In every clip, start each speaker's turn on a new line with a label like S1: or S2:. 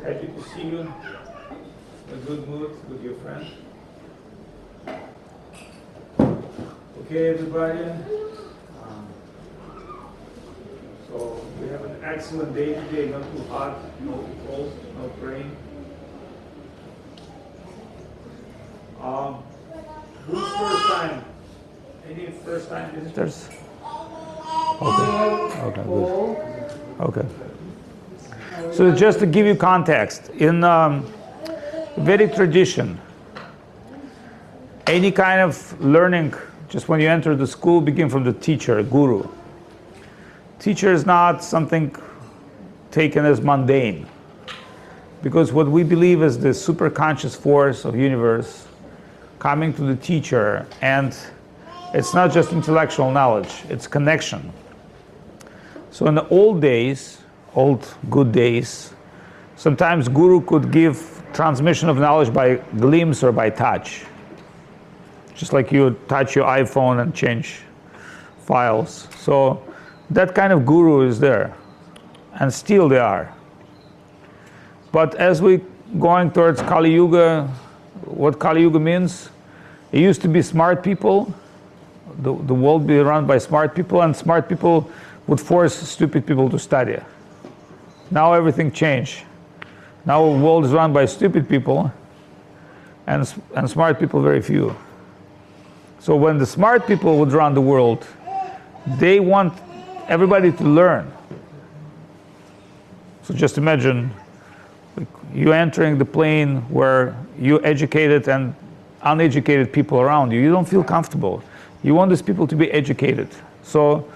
S1: Happy to see you. A good mood with your friend. Okay, everybody. So we have an excellent day today. Not too hot, no cold, no rain. Who's first time? Any first time visitors? Okay, good. Okay. So just to give you context, in Vedic tradition, any kind of learning, just when you enter the school, begin from the teacher, guru. Teacher is not something taken as mundane, because what we believe is the super conscious force of universe coming to the teacher, and it's not just intellectual knowledge, it's connection. So in the old days, old good days, sometimes guru could give transmission of knowledge by glimpse or by touch. Just like you touch your iPhone and change files. So that kind of guru is there, and still they are. But as we going towards Kali Yuga, what Kali Yuga means, it used to be smart people, the world be run by smart people, and smart people would force stupid people to study. Now everything changed. Now the world is run by stupid people, and smart people very few. So when the smart people would run the world, they want everybody to learn. So just imagine you entering the plane where you educated and uneducated people around you. You don't feel comfortable. You want these people to be educated. So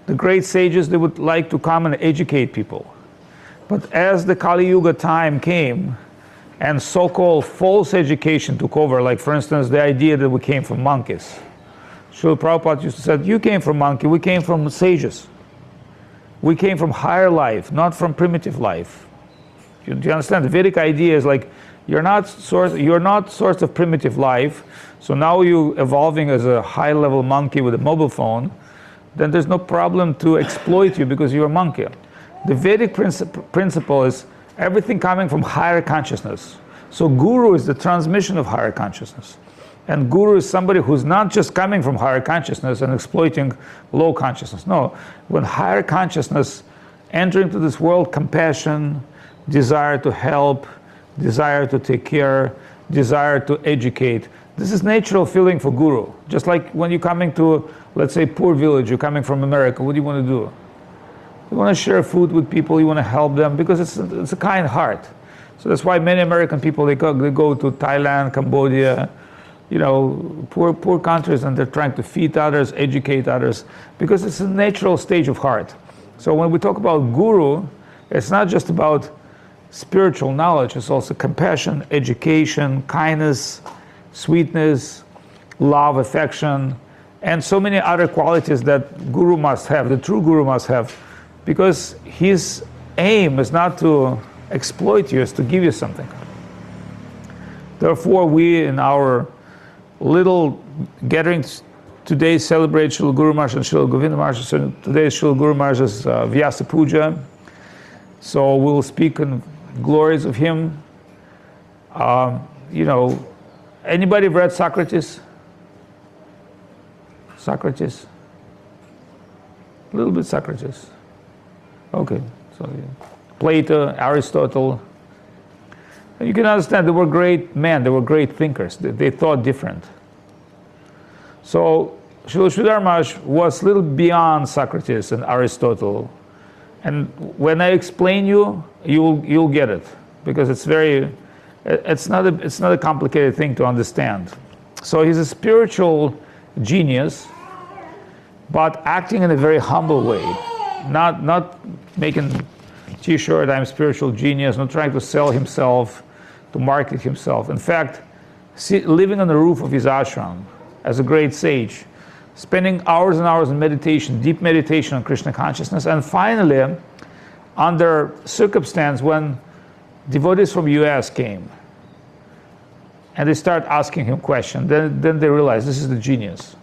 S1: the great sages, they would like to come and educate people. But as the Kali Yuga time came, and so-called false education took over, like for instance, the idea that we came from monkeys. Srila Prabhupada used to say, you came from monkey, we came from sages. We came from higher life, not from primitive life. Do you understand? The Vedic idea is like, you're not source of primitive life, so now you evolving as a high-level monkey with a mobile phone, then there's no problem to exploit you because you're a monkey. The Vedic principle is everything coming from higher consciousness. So guru is the transmission of higher consciousness. And guru is somebody who's not just coming from higher consciousness and exploiting low consciousness. No, when higher consciousness enter into this world, compassion, desire to help, desire to take care, desire to educate. This is natural feeling for guru. Just like when you're coming to, let's say, poor village, you're coming from America, what do you want to do? You want to share food with people, you want to help them, because it's a kind heart. So that's why many American people, they go to Thailand, Cambodia, you know, poor countries, and they're trying to feed others, educate others, because it's a natural stage of heart. So when we talk about guru, it's not just about spiritual knowledge, it's also compassion, education, kindness, sweetness, love, affection, and so many other qualities that guru must have, the true guru must have, because his aim is not to exploit you, it's to give you something. Therefore, we in our little gatherings today celebrate Srila Guru Maharaj and Srila Govinda Maharaj. So today is Srila Guru Maharaj's Vyasa Puja. So we'll speak in glories of him. You know, anybody read Socrates? Socrates? A little bit Socrates. Okay, so yeah. Plato, Aristotle. And you can understand they were great men, they were great thinkers, they thought different. So Sridhar Maharaj was a little beyond Socrates and Aristotle. And when I explain you'll get it, because it's not a complicated thing to understand. So he's a spiritual genius, but acting in a very humble way, not making T-shirt, I'm spiritual genius, not trying to sell himself, to market himself. In fact, living on the roof of his ashram as a great sage, spending hours and hours in meditation, deep meditation on Krishna consciousness, and finally, under circumstance when devotees from US came, And they start asking him questions. Then they realize this is the genius.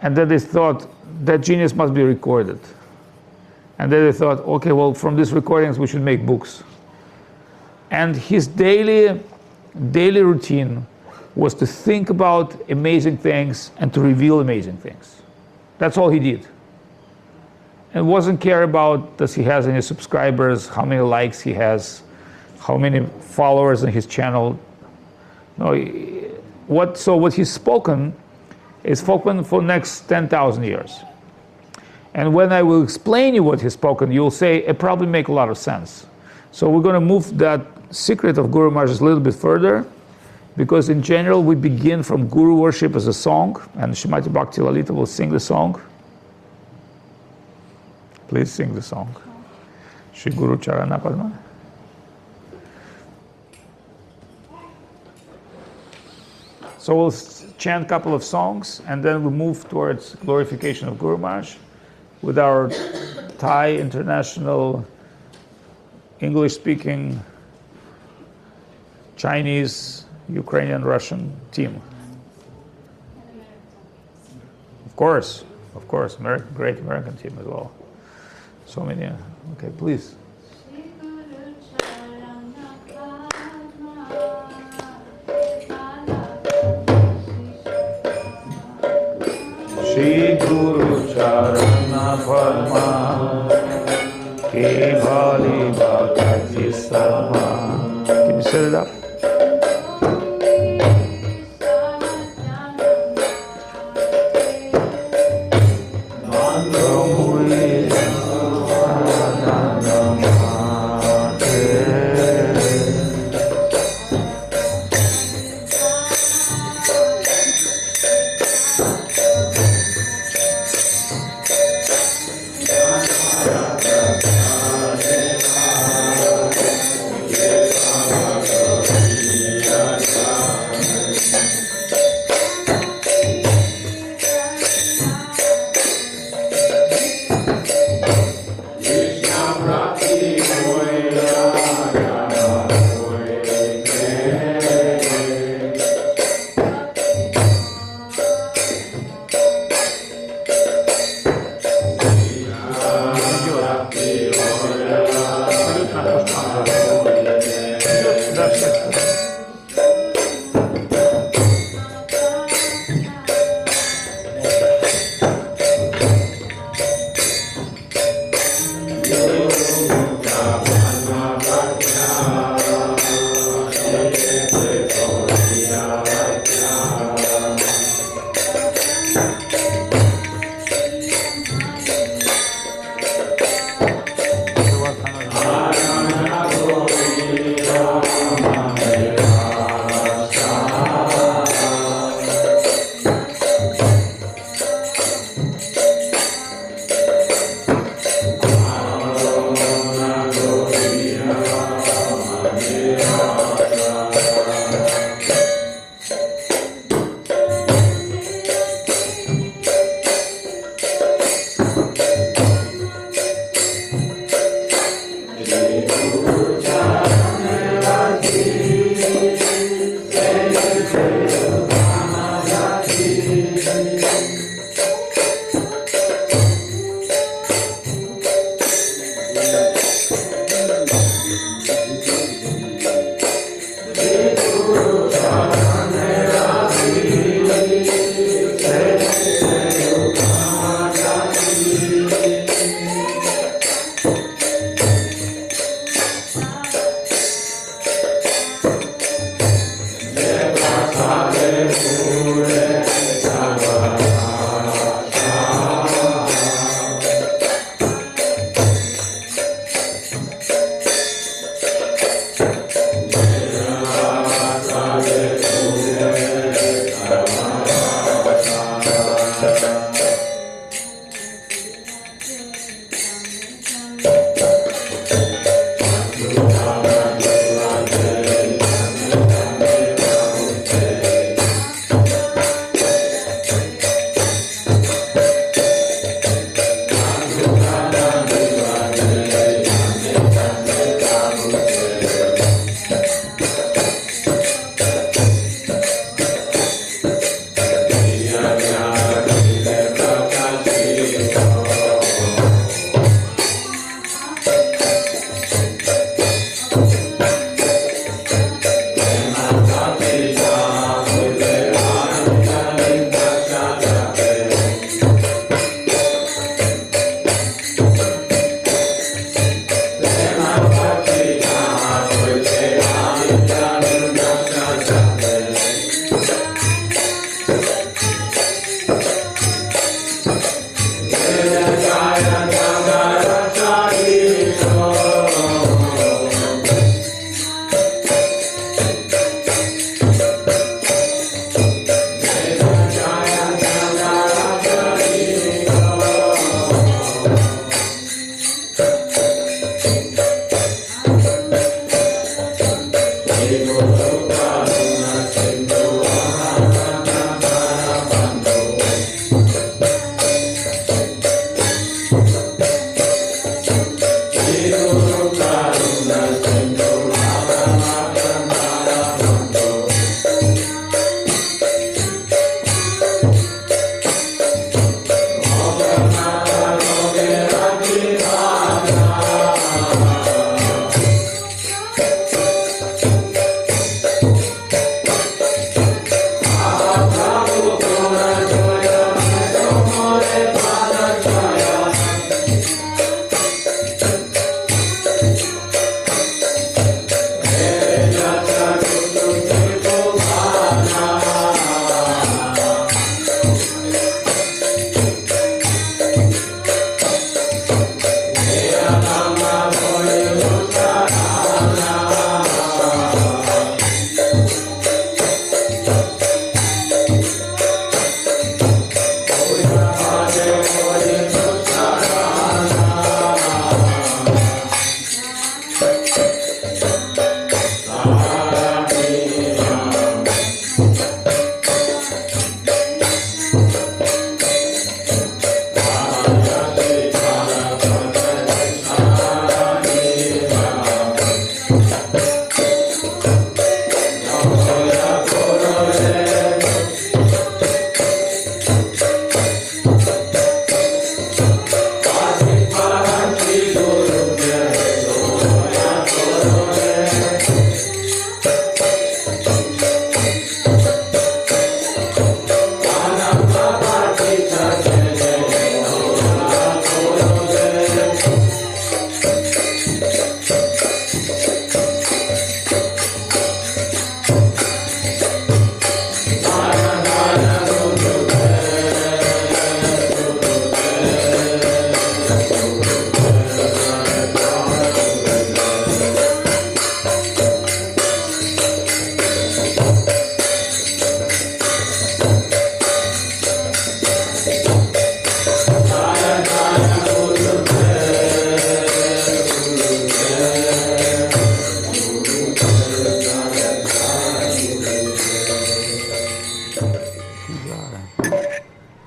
S1: And then they thought that genius must be recorded. And then they thought, okay, well, from these recordings we should make books. And his daily routine was to think about amazing things and to reveal amazing things. That's all he did. And wasn't care about does he has any subscribers, how many likes he has, how many followers on his channel. No, what he's spoken is spoken for the next 10,000 years. And when I will explain you what he's spoken, you'll say it probably make a lot of sense. So we're going to move that secret of Guru Maharaj a little bit further, because in general we begin from Guru worship as a song, and Srimati Bhakti Lalita will sing the song. Please sing the song. Shri Guru Charana Padma. So we'll chant a couple of songs, and then we'll move towards glorification of Guru Maharaj with our Thai, international, English-speaking, Chinese, Ukrainian, Russian team. Of course, great American team as well. So many. Okay, please. Shri Guru Charana padma ke bhali bhakti sama. Can you set it up?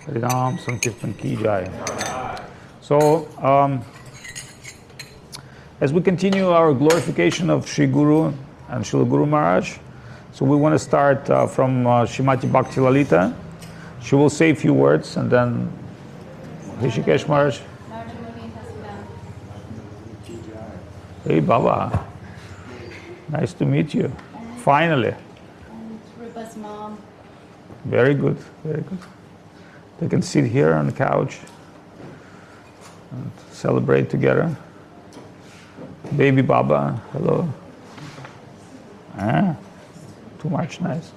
S1: Harinam Sankirtan Ki Jai. So, as we continue our glorification of Sri Guru and Srila Guru Maharaj, so we want to start from Srimati Bhakti Lalita. She will say a few words and then Hrishikesh Maharaj. Hey Baba, nice to meet you. Finally.
S2: And Rupa's mom.
S1: Very good, very good. They can sit here on the couch and celebrate together. Baby Baba, hello. Too much nice.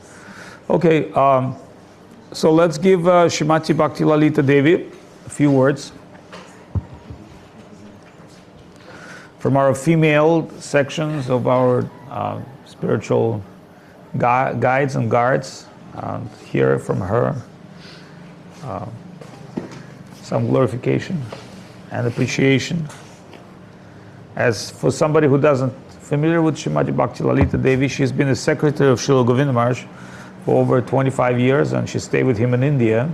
S1: Okay, so let's give Srimati Bhakti Lalita Devi a few words from our female sections of our spiritual guides and guards. Hear from her some glorification and appreciation. As for somebody who doesn't familiar with Srimati Bhakti Lalita Devi, she's been the secretary of Srila Govinda Maharaj for over 25 years, and she stayed with him in India.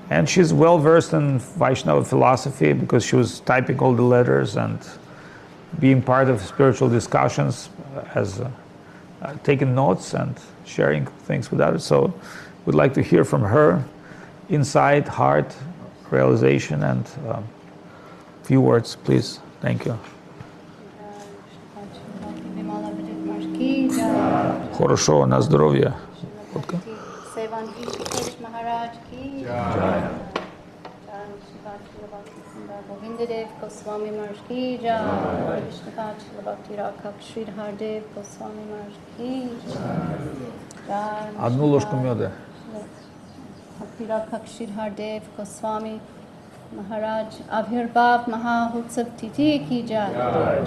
S1: And she's well versed in Vaishnava philosophy because she was typing all the letters and being part of spiritual discussions, as taking notes and sharing things with others. So we'd like to hear from her insight, heart, realization, and a few words, please. Thank you. Хорошо, на здоровье.
S2: Hrishikesh Maharaj ki
S1: Jai.
S2: Govinda Dev Goswami Maharaj ki Jai. Srila Bhakti Rakha Sridhar Dev Goswami Maharaj ki Jai.
S1: Одну ложку меда.
S2: Bhakti Rakha Sridhar Dev Goswami Maharaj Abhirbhav Mahahutsav Titi ki Jai.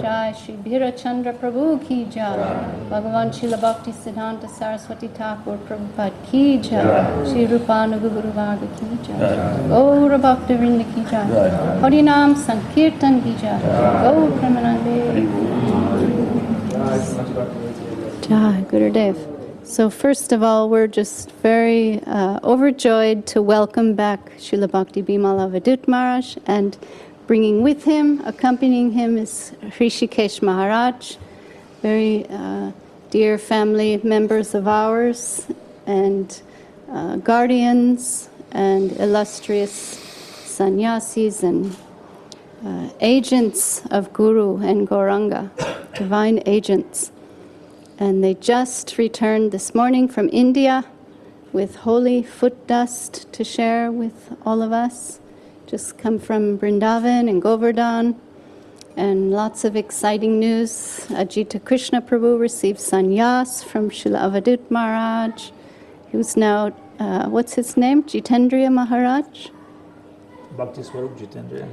S2: Jai Shri Bhira Chandra Prabhu ki Jai. Bhagavan Srila Bhakti Siddhanta Saraswati Thakur Prabhupada ki Jai. Shri Rupanuga Guru Varga ki Jai. Gaura Bhakta Vrinda ki Jai. Harinam Sankirtan ki Jai. Gaur Pramanande. Jai Gurudev. So first of all, we're just very overjoyed to welcome back Srila Bhakti Avadhut Maharaj, and bringing with him, accompanying him is Hrishikesh Maharaj, very dear family members of ours, and guardians, and illustrious sannyasis and agents of Guru and Gauranga, divine agents. And they just returned this morning from India with holy foot dust to share with all of us. Just come from Vrindavan and Govardhan, and lots of exciting news. Ajita Krishna Prabhu received sannyas from Srila Avadhut Maharaj, who's now, what's his name? Jitendriya Maharaj?
S1: Bhakti Swarup Jitendriya.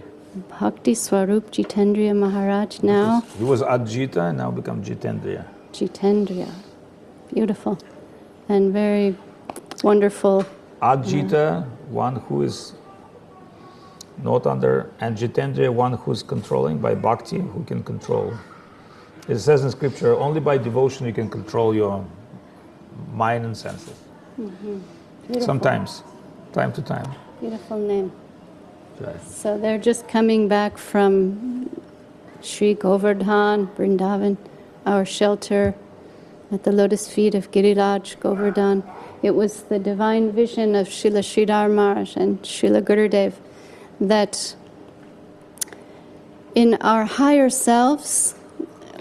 S2: Bhakti Swarup Jitendriya Maharaj now.
S1: He was Ajita and now become Jitendriya.
S2: Jitendriya. Beautiful. And very wonderful.
S1: Ajita, one who is not under, and Jitendriya, one who is controlling by bhakti, who can control. It says in scripture, only by devotion you can control your mind and senses. Sometimes, time to time.
S2: Beautiful name.
S1: Right.
S2: So they're just coming back from Sri Govardhan, Vrindavan, our shelter at the lotus feet of Giriraj, Govardhan. It was the divine vision of Srila Sridhar Maharaj and Srila Gurudev that in our higher selves,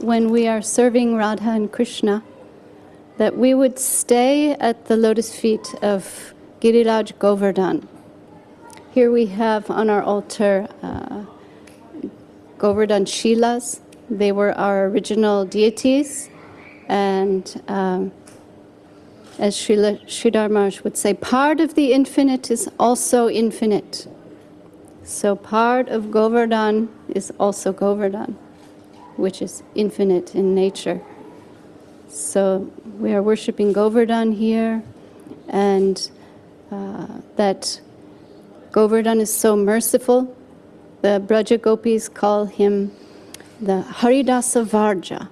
S2: when we are serving Radha and Krishna, that we would stay at the lotus feet of Giriraj Govardhan. Here we have on our altar Govardhan Shilas. They were our original deities, and as Sridhar Maharaj would say, part of the infinite is also infinite. So part of Govardhan is also Govardhan, which is infinite in nature. So we are worshipping Govardhan here, and that Govardhan is so merciful. The Braja Gopis call him the Haridasa Varja,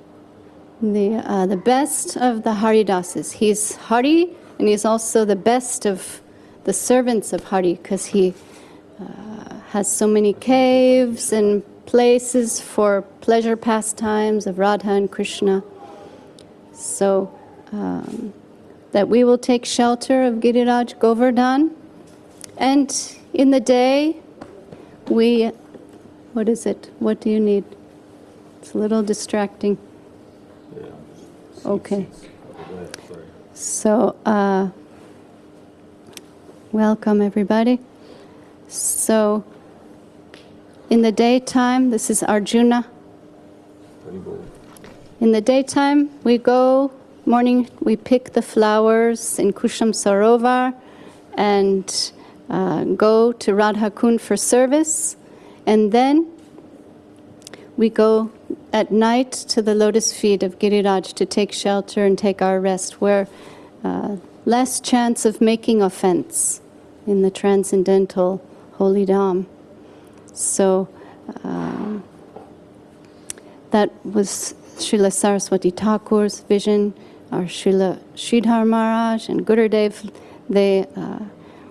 S2: the best of the Haridasas. He's Hari, and he's also the best of the servants of Hari, because he has so many caves and places for pleasure pastimes of Radha and Krishna. So that we will take shelter of Giriraj Govardhan, and in the day we, what is it? What do you need? It's a little distracting. Okay. So, welcome everybody. So, in the daytime, this is Arjuna. In the daytime, we go, morning, we pick the flowers in Kusham Sarovar and go to Radha Kund for service. And then we go at night to the lotus feet of Giriraj to take shelter and take our rest, where less chance of making offense in the transcendental holy dham. So that was Srila Saraswati Thakur's vision, or Srila Sridhar Maharaj and Gurudev. They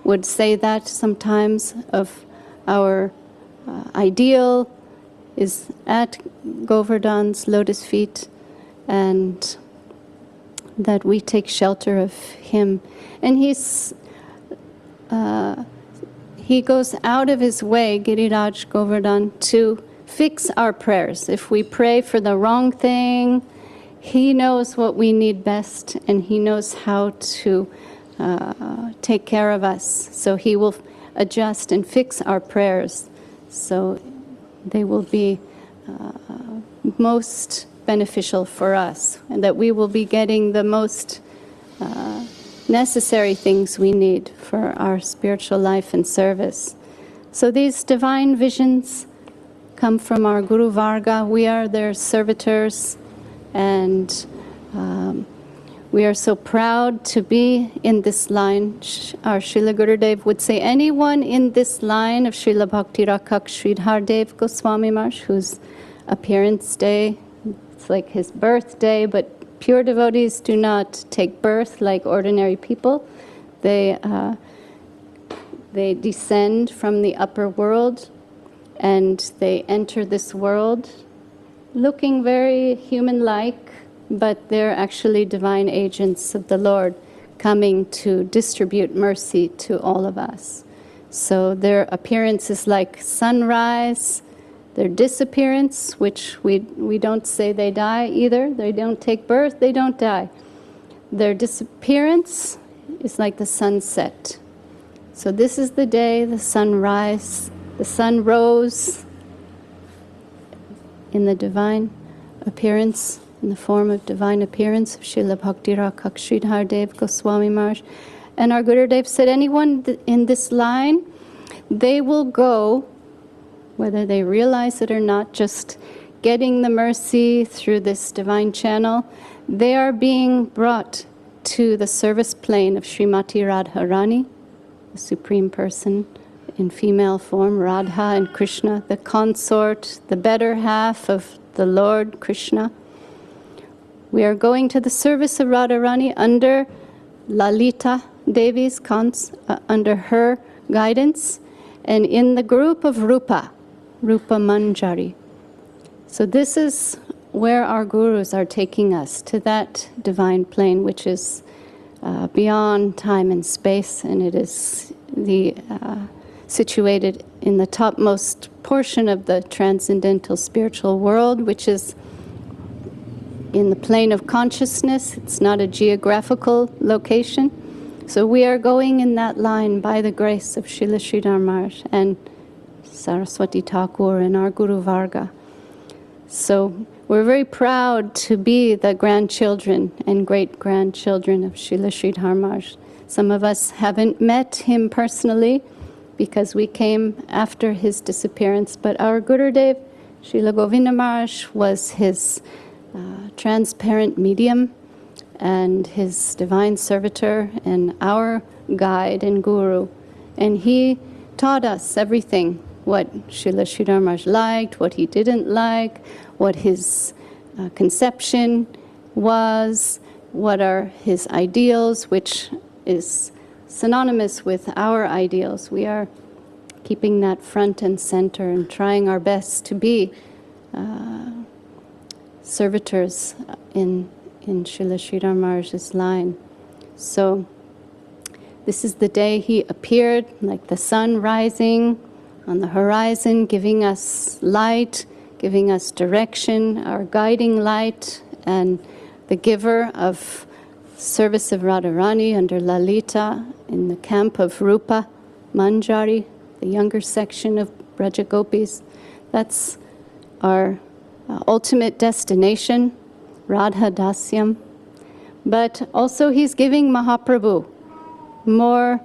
S2: would say that sometimes of our ideal is at Govardhan's lotus feet, and that we take shelter of him. And he goes out of his way, Giriraj Govardhan, to fix our prayers. If we pray for the wrong thing, he knows what we need best, and he knows how to take care of us. So he will adjust and fix our prayers, so they will be most beneficial for us, and that we will be getting the most necessary things we need for our spiritual life and service. So these divine visions come from our Guru Varga. We are their servitors, and we are so proud to be in this line. Our Srila Gurudev would say, anyone in this line of Srila Bhakti Rakshak Sridhar Dev Goswami Maharaj, whose appearance day, it's like his birthday, but Pure devotees do not take birth like ordinary people. They descend from the upper world and they enter this world looking very human-like, but they're actually divine agents of the Lord coming to distribute mercy to all of us. So their appearance is like sunrise, their disappearance, which we don't say they die either. They don't take birth, they don't die. Their disappearance is like the sunset. So this is the day the sun rose in the divine appearance, in the form of divine appearance of Srila Bhakti Lalita Goswami Maharaj. And our Gurudev said, anyone in this line, they will go, whether they realize it or not, just getting the mercy through this divine channel, they are being brought to the service plane of Srimati Radharani, the Supreme Person in female form, Radha and Krishna, the consort, the better half of the Lord Krishna. We are going to the service of Radharani under Lalita Devi's under her guidance, and in the group of Rupa Manjari. So this is where our gurus are taking us, to that divine plane, which is beyond time and space, and it is situated in the topmost portion of the transcendental spiritual world, which is in the plane of consciousness. It's not a geographical location. So we are going in that line by the grace of Srila Sridhar Maharaj and Saraswati Thakur and our Guru Varga. So we're very proud to be the grandchildren and great-grandchildren of Srila Sridhar Maharaj. Some of us haven't met him personally because we came after his disappearance, but our Gurudev, Srila Govinda Maharaj, was his transparent medium and his divine servitor and our guide and guru. And he taught us everything, what Srila Sridhar Maharaj liked, what he didn't like, what his conception was, what are his ideals, which is synonymous with our ideals. We are keeping that front and center and trying our best to be servitors in Srila Sridhar Maharaj's line. So this is the day he appeared, like the sun rising on the horizon, giving us light, giving us direction, our guiding light, and the giver of service of Radharani under Lalita in the camp of Rupa Manjari, the younger section of Braja Gopis. That's our ultimate destination, Radha Dasyam. But also he's giving Mahaprabhu more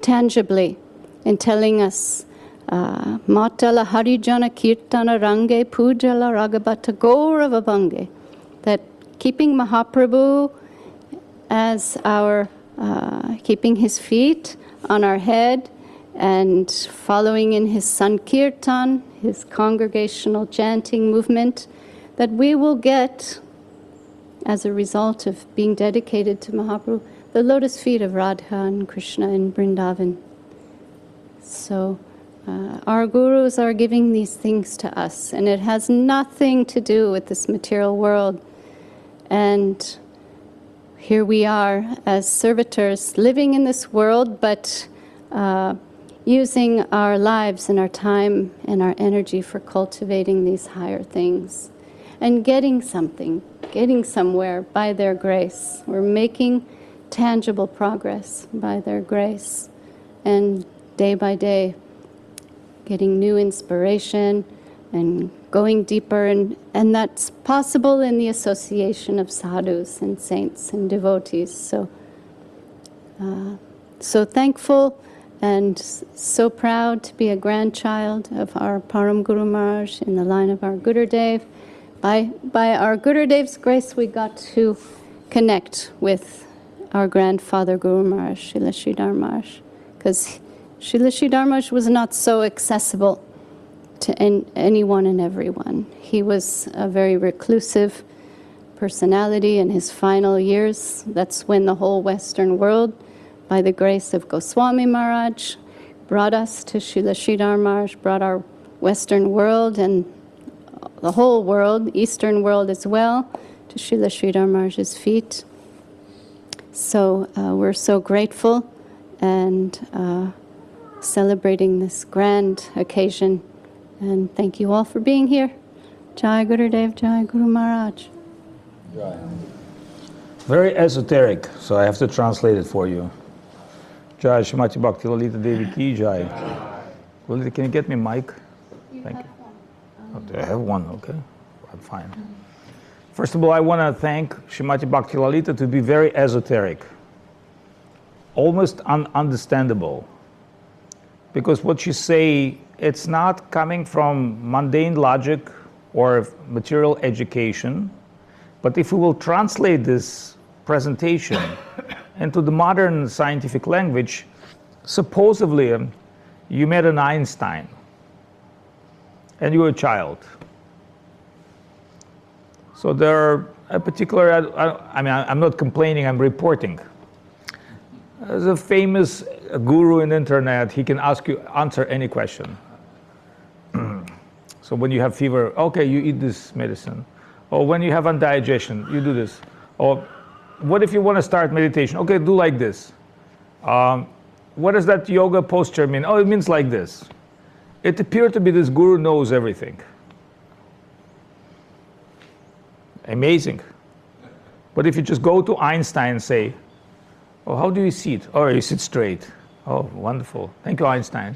S2: tangibly in telling us Matala Harijana Kirtana Range Pujala Ragabata Gaurava Bange, that keeping Mahaprabhu as our, keeping his feet on our head and following in his Sankirtan, his congregational chanting movement, that we will get, as a result of being dedicated to Mahaprabhu, the lotus feet of Radha and Krishna in Vrindavan. So our gurus are giving these things to us, and it has nothing to do with this material world. And here we are as servitors living in this world, but using our lives and our time and our energy for cultivating these higher things and getting something, getting somewhere by their grace. We're making tangible progress by their grace, and day by day getting new inspiration and going deeper, and that's possible in the association of sadhus and saints and devotees. So thankful and so proud to be a grandchild of our Param Guru Maharaj in the line of our Gurudev. By our Gurudev's grace, we got to connect with our grandfather Guru Maharaj, Srila Sridhar Maharaj, because Srila Sridhar Maharaj was not so accessible to anyone and everyone. He was a very reclusive personality in his final years. That's when the whole Western world, by the grace of Goswami Maharaj, brought us to Srila Sridhar Maharaj, brought our Western world and the whole world, Eastern world as well, to Srila Sridhar Maharaj's feet. So we're so grateful and celebrating this grand occasion. And thank you all for being here. Jai Gurudev, Jai Guru Maharaj.
S1: Very esoteric, so I have to translate it for you. Jai Srimati Bhakti Lalita Devi ki Jai. Lalita, can you get me a mic? Thank you. Oh, I have one, okay. I'm fine. First of all, I want to thank Srimati Bhakti Lalita to be very esoteric, almost ununderstandable. Because what she say, it's not coming from mundane logic or material education, but if we will translate this presentation into the modern scientific language, supposedly you met an Einstein and you were a child. So there are a particular, I mean, I'm not complaining, I'm reporting. There's a famous guru in the internet, he can answer any question. So when you have fever, okay, you eat this medicine. Or when you have indigestion, you do this. Or what if you want to start meditation? Okay, do like this. What does that yoga posture mean? Oh, it means like this. It appeared to be this guru knows everything. Amazing. But if you just go to Einstein and say, oh, how do you sit? Oh, you sit straight. Oh, wonderful. Thank you, Einstein.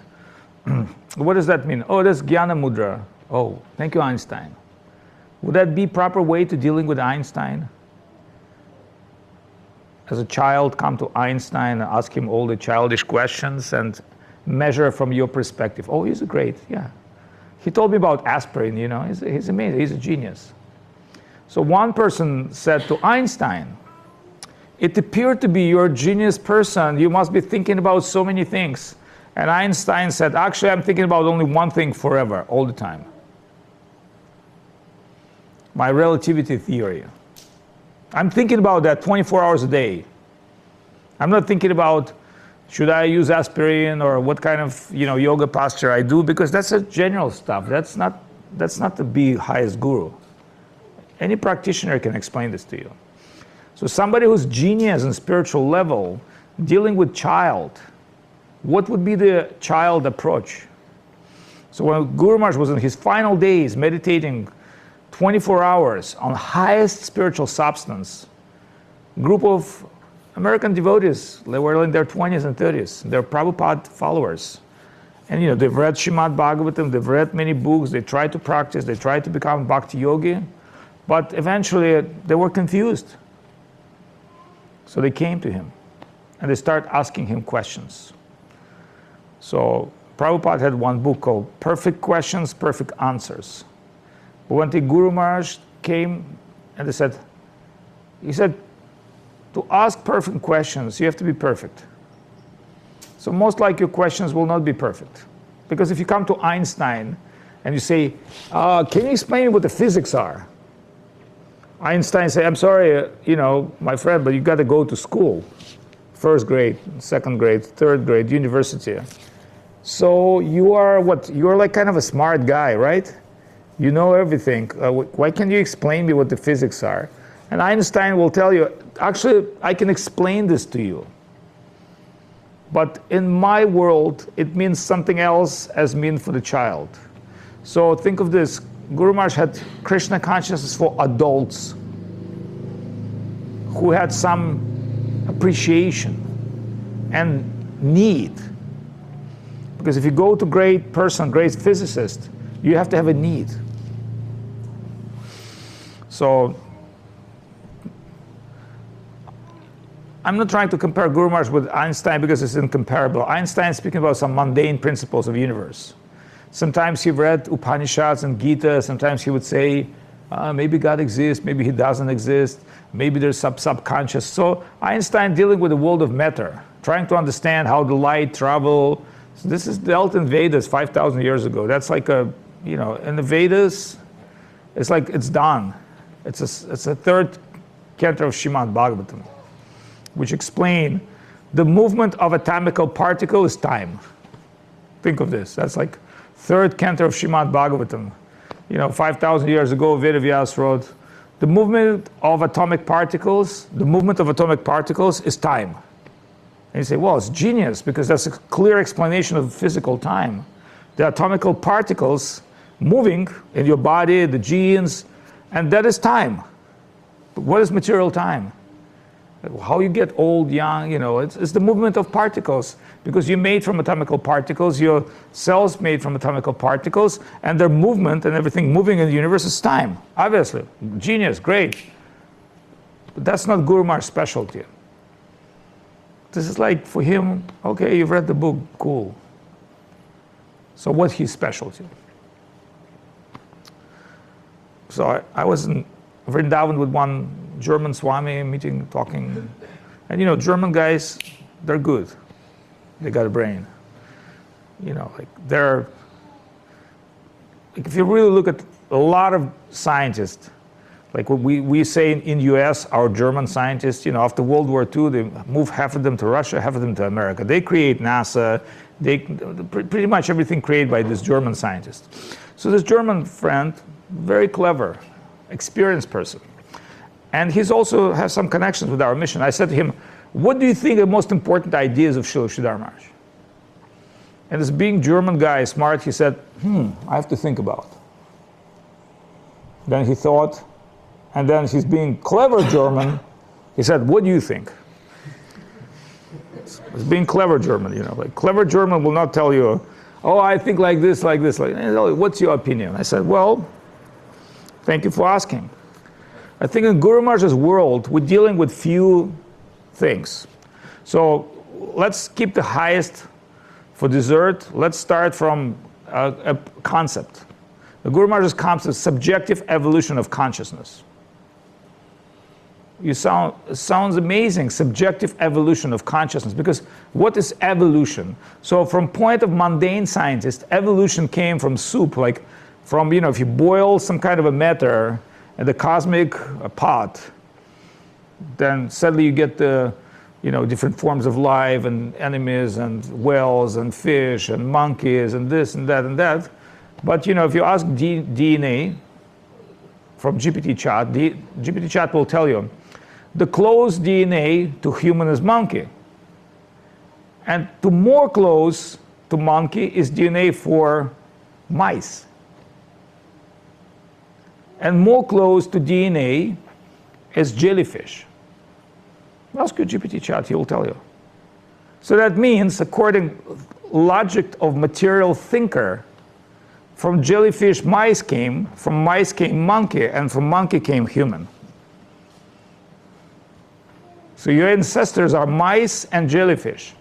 S1: What does that mean? Oh, that's Jnana Mudra. Oh, thank you, Einstein. Would that be proper way to dealing with Einstein? As a child, come to Einstein and ask him all the childish questions and measure from your perspective. Oh, he's great, yeah. He told me about aspirin, you know, he's amazing, he's a genius. So one person said to Einstein, it appeared to be you're a genius person, you must be thinking about so many things. And Einstein said, actually, I'm thinking about only one thing forever, all the time. My relativity theory. I'm thinking about that 24 hours a day. I'm not thinking about should I use aspirin or what kind of yoga posture I do, because that's a general stuff. That's not the be highest guru. Any practitioner can explain this to you. So somebody who's genius on spiritual level, dealing with child, what would be the child approach? So when Guru Maharaj was in his final days meditating 24 hours on highest spiritual substance, group of American devotees, they were in their 20s and 30s, they're Prabhupada followers. And they've read Srimad Bhagavatam, they've read many books, they tried to practice, they tried to become bhakti yogi, but eventually they were confused. So they came to him and they started asking him questions. So Prabhupada had one book called Perfect Questions, Perfect Answers. But when the Guru Maharaj came and he said, to ask perfect questions, you have to be perfect. So most likely your questions will not be perfect. Because if you come to Einstein and you say, can you explain what the physics are? Einstein say, I'm sorry, my friend, but you got to go to school. First grade, second grade, third grade, university. So you are what? You're like kind of a smart guy, right? You know everything. Why can't you explain me what the physics are? And Einstein will tell you, actually, I can explain this to you. But in my world, it means something else as mean for the child. So think of this. Guru Maharaj had Krishna consciousness for adults who had some appreciation and need. Because if you go to great person, great physicist, you have to have a need. So I'm not trying to compare Guru Maharaj with Einstein because it's incomparable. Einstein is speaking about some mundane principles of the universe. Sometimes he read Upanishads and Gita, sometimes he would say, maybe God exists, maybe he doesn't exist, maybe there's subconscious. So Einstein dealing with the world of matter, trying to understand how the light travel. So this is dealt in Vedas 5,000 years ago. That's like in the Vedas, it's like it's done. It's a third canto of Srimad Bhagavatam, which explain the movement of atomical particle is time. Think of this. That's like third canto of Srimad Bhagavatam. 5,000 years ago, Vyasa wrote, the movement of atomic particles is time. And you say, well, it's genius, because that's a clear explanation of physical time. The atomical particles moving in your body, the genes, and that is time. But what is material time? How you get old, young, it's the movement of particles, because you're made from atomical particles, your cells made from atomical particles, and their movement and everything moving in the universe is time. Obviously, genius, great. But that's not Guru Maharaj's specialty. This is like, for him, okay, you've read the book, cool. So what's his specialty? So I was in Vrindavan with one German Swami meeting, talking. And German guys, they're good. They got a brain. They're, if you really look at a lot of scientists, like what we say in US, our German scientists, after World War II, they move half of them to Russia, half of them to America. They create NASA, pretty much everything created by this German scientist. So this German friend, very clever, experienced person. And he's also has some connections with our mission. I said to him, what do you think are the most important ideas of Srila Maharaj? And this being German guy, smart, he said, I have to think about it. Then he thought, and then he's being clever German, he said, what do you think? It's being clever German, like clever German will not tell you, oh, I think like this, what's your opinion? I said, well, thank you for asking. I think in Guru Maharaj's world, we're dealing with few things. So let's keep the highest for dessert. Let's start from a concept. The Guru Maharaj's concept is subjective evolution of consciousness. It sounds amazing, subjective evolution of consciousness, because what is evolution? So from point of mundane scientist, evolution came from soup, like from, if you boil some kind of a matter in the cosmic pot, then suddenly you get the, different forms of life and enemies and whales and fish and monkeys and this and that and that. But, if you ask DNA from GPT chat, GPT chat will tell you, the close DNA to human is monkey. And to more close to monkey is DNA for mice. And more close to DNA is jellyfish. Ask your GPT chat, he will tell you. So that means, according logic of material thinker, from jellyfish mice came, from mice came monkey, and from monkey came human. So your ancestors are mice and jellyfish,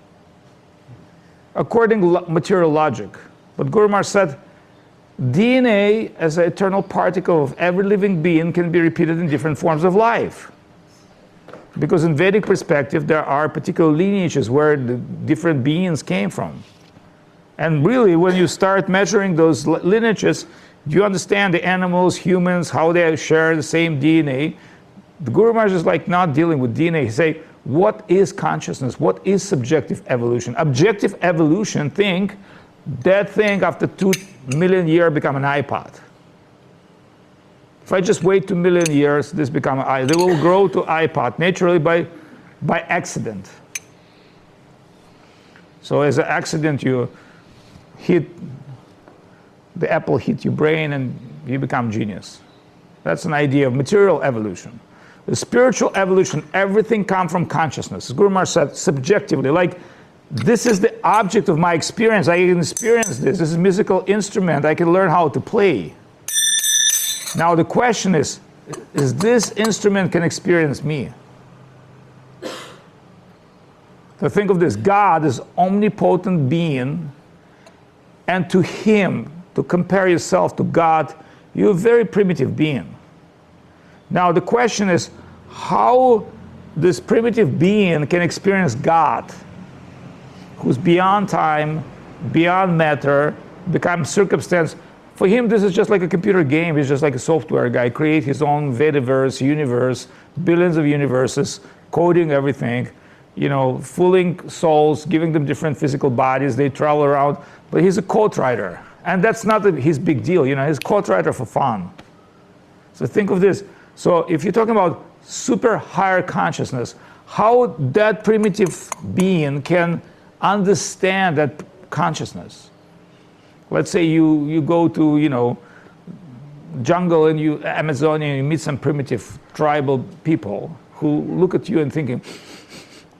S1: according to material logic. But Guru Maharaj said, DNA as an eternal particle of every living being can be repeated in different forms of life. Because in Vedic perspective, there are particular lineages where the different beings came from. And really, when you start measuring those lineages, you understand the animals, humans, how they share the same DNA. The Guru Maharaj is like not dealing with DNA. He say, what is consciousness? What is subjective evolution? Objective evolution, think, that thing after 2 million years become an iPod. If I just wait 2 million years, this become an iPod. They will grow to iPod naturally by accident. So as an accident, you hit, the apple hit your brain and you become genius. That's an idea of material evolution. The spiritual evolution, everything comes from consciousness. As Guru Maharaj said, subjectively, like, this is the object of my experience. I can experience this. This is a musical instrument. I can learn how to play. Now the question is this instrument can experience me? So think of this. God is omnipotent being, and to him, to compare yourself to God, you're a very primitive being. Now the question is how this primitive being can experience God, who's beyond time, beyond matter, becomes circumstance, For him, this is just like a computer game. He's just like a software guy, create his own Vediverse, universe, billions of universes, coding everything, you know, fooling souls, giving them different physical bodies. They travel around, but he's a code writer. And that's not his big deal, you know, he's a code writer for fun. So think of this. So if you're talking about super higher consciousness, how that primitive being can understand that consciousness. Let's say you go to, you know, jungle and Amazonia, and you meet some primitive tribal people who look at you and thinking,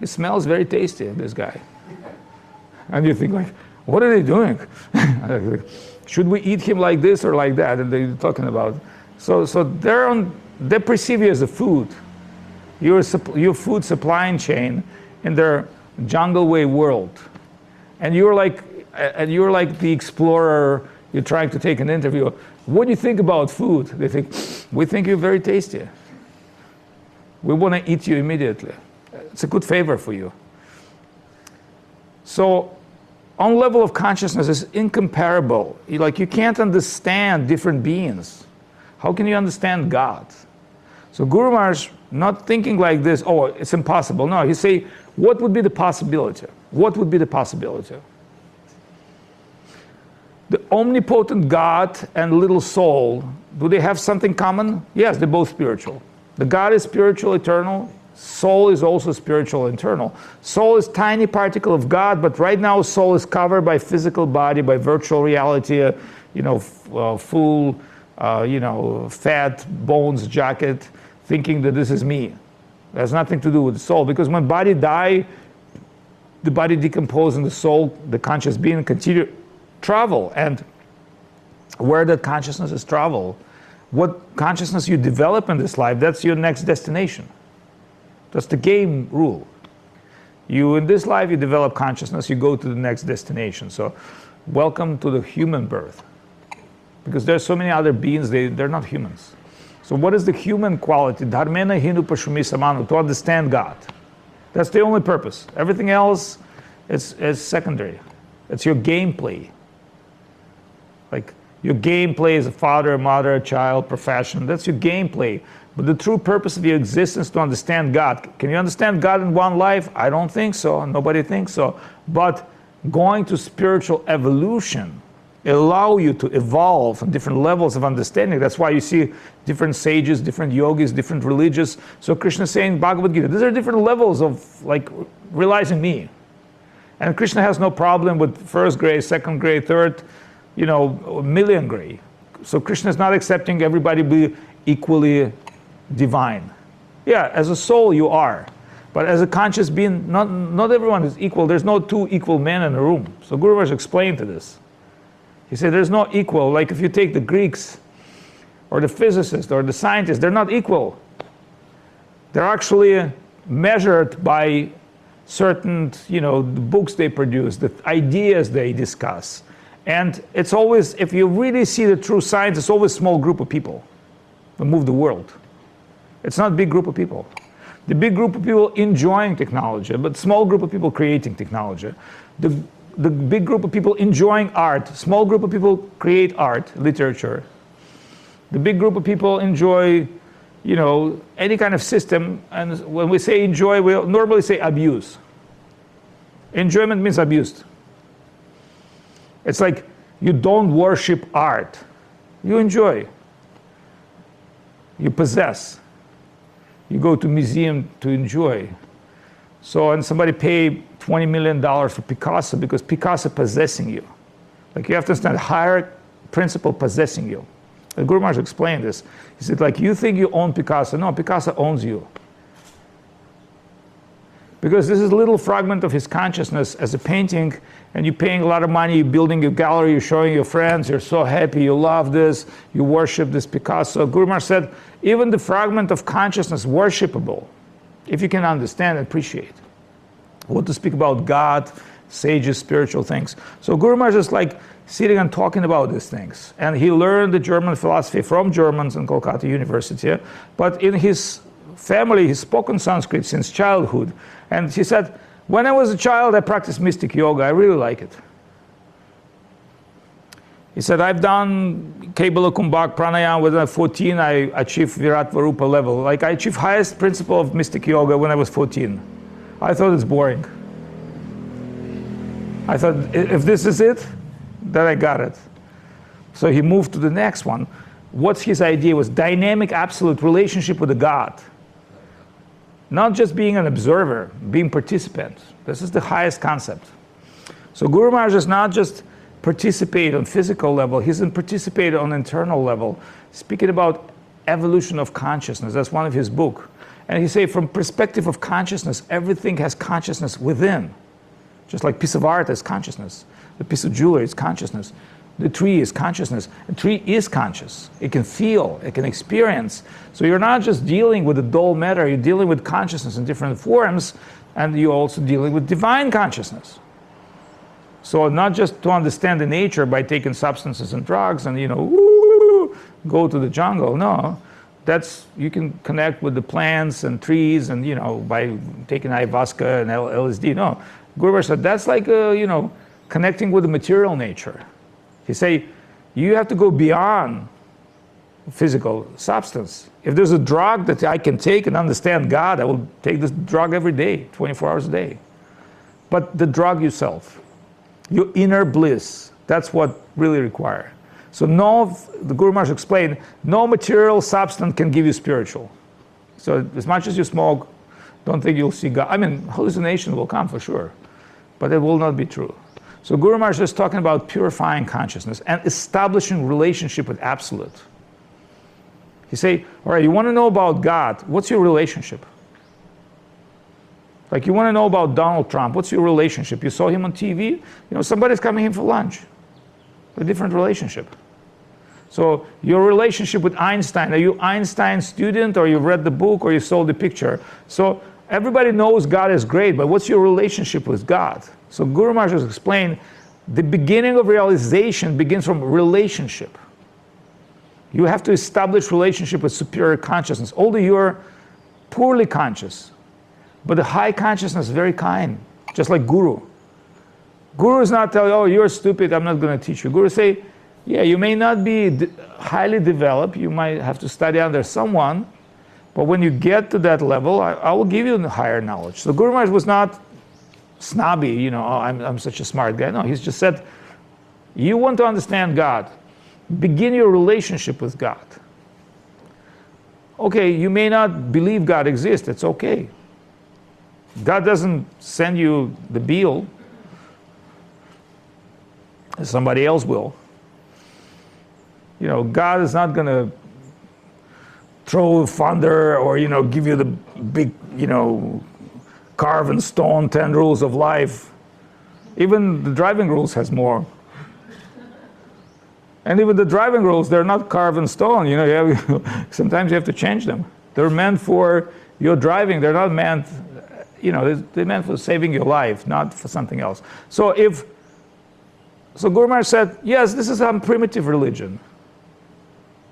S1: it smells very tasty, this guy. And you think like, what are they doing? Should we eat him like this or like that? And they're talking about, so they perceive you as a food. Your food supply chain in their jungle way world. And you're like the explorer, you're trying to take an interview. What do you think about food? They think, we think you're very tasty. We want to eat you immediately. It's a good favor for you. So on level of consciousness is incomparable. Like you can't understand different beings. How can you understand God? So Guru Maharaj not thinking like this, oh, it's impossible. No, he say, what would be the possibility? What would be the possibility? The omnipotent God and little soul, do they have something common? Yes, they're both spiritual. The God is spiritual, eternal. Soul is also spiritual, eternal. Soul is tiny particle of God, but right now soul is covered by physical body, by virtual reality, full, fat, bones, jacket, thinking that this is me. It has nothing to do with the soul, because when body die, the body decomposes and the soul, the conscious being, continue travel. And where that consciousness is travel, what consciousness you develop in this life, that's your next destination. That's the game rule. You, in this life, you develop consciousness, you go to the next destination. So welcome to the human birth. Because there's so many other beings, they're not humans. So what is the human quality? Dharmena hinu pashumi samanu, to understand God. That's the only purpose. Everything else is secondary. It's your gameplay. Like your gameplay as a father, mother, child, profession, that's your gameplay. But the true purpose of your existence is to understand God. Can you understand God in one life? I don't think so. Nobody thinks so. But going to spiritual evolution allow you to evolve on different levels of understanding. That's why you see different sages, different yogis, different religious. So Krishna is saying, Bhagavad Gita, these are different levels of like realizing me. And Krishna has no problem with first grade, second grade, third, million grade. So Krishna is not accepting everybody be equally divine. Yeah, as a soul you are. But as a conscious being, not everyone is equal. There's no two equal men in a room. So Guru Maharaj explained to this. He said there's no equal. Like if you take the Greeks or the physicists or the scientists, they're not equal. They're actually measured by certain, the books they produce, the ideas they discuss. And it's always, if you really see the true science, it's always a small group of people that move the world. It's not a big group of people. The big group of people enjoying technology, but small group of people creating technology. The big group of people enjoying art, small group of people create art, literature. The big group of people enjoy, any kind of system. And when we say enjoy, we normally say abuse. Enjoyment means abused. It's like you don't worship art. You enjoy. You possess. You go to museum to enjoy. So, and somebody pay $20 million for Picasso because Picasso possessing you. Like you have to understand higher principle possessing you. The Guru Maharaj explained this. He said, like you think you own Picasso. No, Picasso owns you. Because this is a little fragment of his consciousness as a painting, and you're paying a lot of money, you're building a gallery, you're showing your friends, you're so happy, you love this, you worship this Picasso. Guru Maharaj said, even the fragment of consciousness worshipable, if you can understand and appreciate. What to speak about God, sages, spiritual things. So Guru Maharaj is like sitting and talking about these things. And he learned the German philosophy from Germans in Kolkata University. But in his family, he spoke in Sanskrit since childhood. And he said, when I was a child, I practiced mystic yoga. I really like it. He said, I've done Kabala Kumbhak Pranayama when I was 14, I achieved Virat Varupa level. Like I achieved highest principle of mystic yoga when I was 14. I thought it's boring. I thought, if this is it, then I got it. So he moved to the next one. What's his idea was dynamic absolute relationship with the God. Not just being an observer, being participant. This is the highest concept. So Guru Maharaj does not just participate on physical level, he's in participate on internal level, speaking about evolution of consciousness. That's one of his book. And he say from perspective of consciousness, everything has consciousness within. Just like piece of art is consciousness. The piece of jewelry is consciousness. The tree is consciousness. A tree is conscious. It can feel, it can experience. So you're not just dealing with the dull matter, you're dealing with consciousness in different forms, and you're also dealing with divine consciousness. So not just to understand the nature by taking substances and drugs and, go to the jungle. No, that's, you can connect with the plants and trees and, by taking ayahuasca and LSD. No, Guru Maharaj said that's like, connecting with the material nature. He say, you have to go beyond physical substance. If there's a drug that I can take and understand God, I will take this drug every day, 24 hours a day. But the drug yourself, your inner bliss, that's what really required. So the Guru Maharaj explained, no material substance can give you spiritual. So as much as you smoke, don't think you'll see God. I mean, hallucination will come for sure, but it will not be true. So Guru Maharaj is talking about purifying consciousness and establishing relationship with Absolute. He say, all right, you want to know about God, what's your relationship? Like you want to know about Donald Trump, what's your relationship? You saw him on TV, somebody's coming in for lunch. A different relationship. So your relationship with Einstein, are you Einstein's student, or you've read the book, or you saw the picture? So everybody knows God is great, but what's your relationship with God? So Guru Maharaj has explained, the beginning of realization begins from relationship. You have to establish relationship with superior consciousness. Although you're poorly conscious, but the high consciousness is very kind, just like Guru. Guru is not telling, oh, you're stupid, I'm not going to teach you. Guru say, yeah, you may not be highly developed, you might have to study under someone, but when you get to that level, I will give you higher knowledge. So Guru Maharaj was not snobby, oh, I'm such a smart guy. No, he's just said, you want to understand God, begin your relationship with God. Okay, you may not believe God exists, it's okay. God doesn't send you the bill, somebody else will. God is not going to throw thunder or, give you the big, carve and stone 10 rules of life. Even the driving rules has more. And even the driving rules, they're not carved in stone. Sometimes you have to change them. They're meant for your driving. They're not meant, they're meant for saving your life, not for something else. So Guru Maharaj said, yes, this is a primitive religion.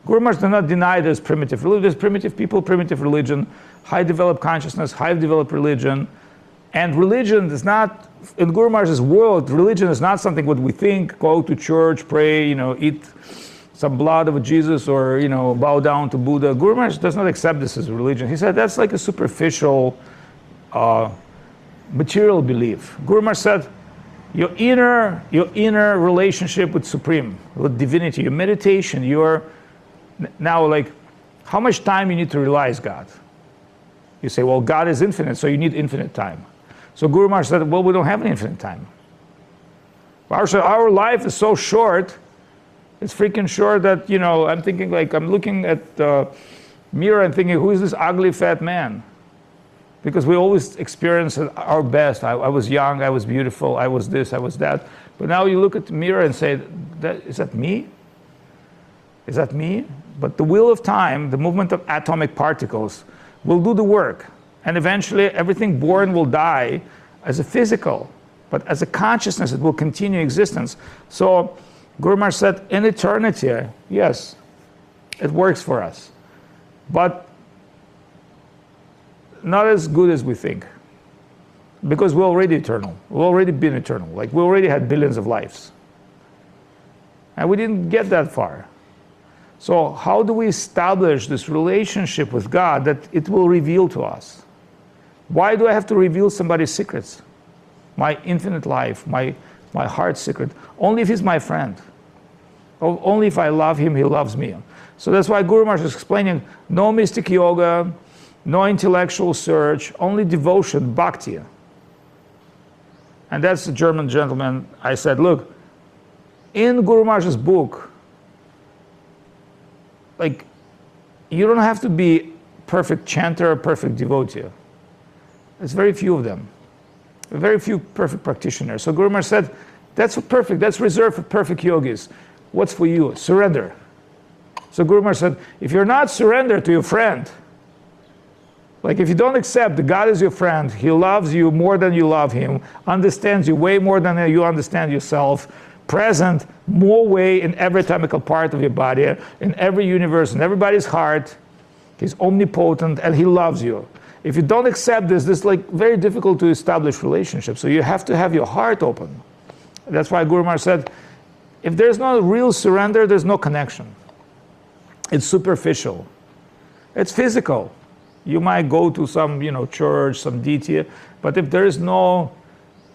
S1: Guru Maharaj did not deny there's primitive religion. There's primitive people, primitive religion, high developed consciousness, high developed religion. And religion is not, in Guru Maharaj's world, religion is not something what we think, go to church, pray, eat some blood of Jesus, or, bow down to Buddha. Guru Maharaj does not accept this as a religion. He said that's like a superficial material belief. Guru Maharaj said, your inner relationship with Supreme, with divinity, your meditation, now like, how much time you need to realize God? You say, well, God is infinite, so you need infinite time. So Guru Maharaj said, well, we don't have any infinite time. Our life is so short, it's freaking short that, I'm thinking like, I'm looking at the mirror and thinking, who is this ugly fat man? Because we always experience our best. I was young, I was beautiful, I was this, I was that. But now you look at the mirror and say, is that me? Is that me? But the wheel of time, the movement of atomic particles, will do the work. And eventually everything born will die as a physical. But as a consciousness, it will continue existence. So Guru Maharaj said, in eternity, yes, it works for us. But not as good as we think. Because we're already eternal. We've already been eternal. Like we already had billions of lives. And we didn't get that far. So how do we establish this relationship with God that it will reveal to us? Why do I have to reveal somebody's secrets? My infinite life, my heart's secret. Only if he's my friend. Only if I love him, he loves me. So that's why Guru Maharaj is explaining no mystic yoga, no intellectual search, only devotion, bhakti. And that's the German gentleman. I said, look, in Guru Maharaj's book, like, you don't have to be perfect chanter or perfect devotee. There's very few of them. Very few perfect practitioners. So Guru Maharaj said, that's perfect, that's reserved for perfect yogis. What's for you? Surrender. So Guru Maharaj said, if you're not surrendered to your friend, like if you don't accept that God is your friend, he loves you more than you love him, understands you way more than you understand yourself, present more way in every atomical part of your body, in every universe, in everybody's heart, he's omnipotent and he loves you. If you don't accept this, it's like very difficult to establish relationships. So you have to have your heart open. That's why Guru Maharaj said, if there's no real surrender, there's no connection. It's superficial. It's physical. You might go to some, church, some deity, but if there is no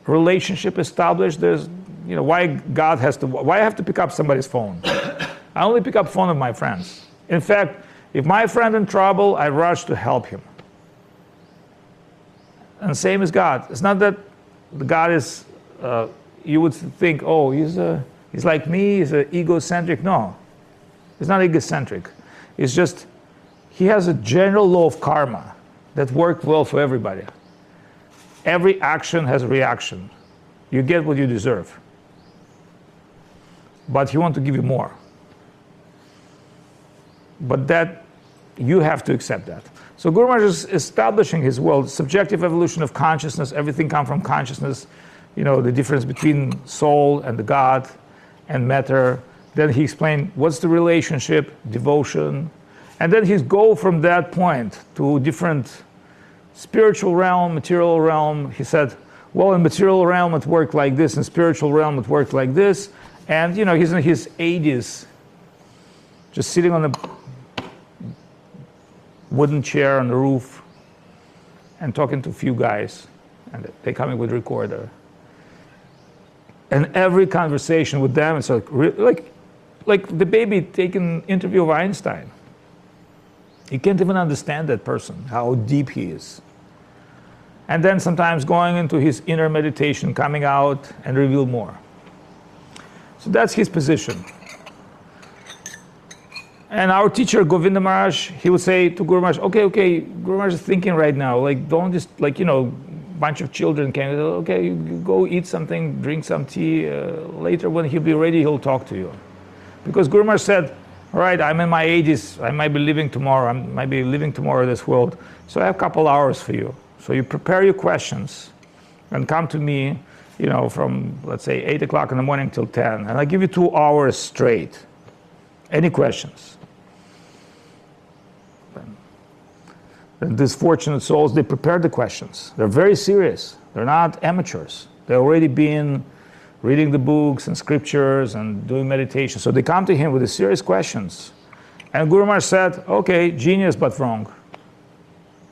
S1: relationship established, there's, why I have to pick up somebody's phone? I only pick up phone of my friends. In fact, if my friend in trouble, I rush to help him. And same as God. It's not that God is, you would think, oh, he's like me, he's egocentric. No, he's not egocentric. It's just, he has a general law of karma that worked well for everybody. Every action has a reaction. You get what you deserve. But he wants to give you more. But that, you have to accept that. So Guru Maharaj is establishing his world, subjective evolution of consciousness, everything comes from consciousness, the difference between soul and the God and matter. Then he explained what's the relationship, devotion, and then he's go from that point to different spiritual realm, material realm. He said, well, in material realm it worked like this, in spiritual realm it worked like this, and he's in his 80s, just sitting on a wooden chair on the roof and talking to a few guys, and they coming with recorder. And every conversation with them, it's like the baby taking interview of Einstein. You can't even understand that person, how deep he is. And then sometimes going into his inner meditation, coming out and reveal more. So that's his position. And our teacher, Govinda Maharaj, he would say to Guru Maharaj, okay, Guru Maharaj is thinking right now, like don't just, bunch of children came, okay, you go eat something, drink some tea, later when he'll be ready, he'll talk to you. Because Guru Maharaj said, all right, I'm in my 80s, I might be living tomorrow, this world, so I have a couple hours for you. So you prepare your questions and come to me, from, let's say, 8 o'clock in the morning till 10, and I give you 2 hours straight. Any questions? And these fortunate souls, they prepare the questions. They're very serious. They're not amateurs. They've already been reading the books and scriptures and doing meditation. So they come to him with the serious questions. And Guru Maharaj said, okay, genius but wrong.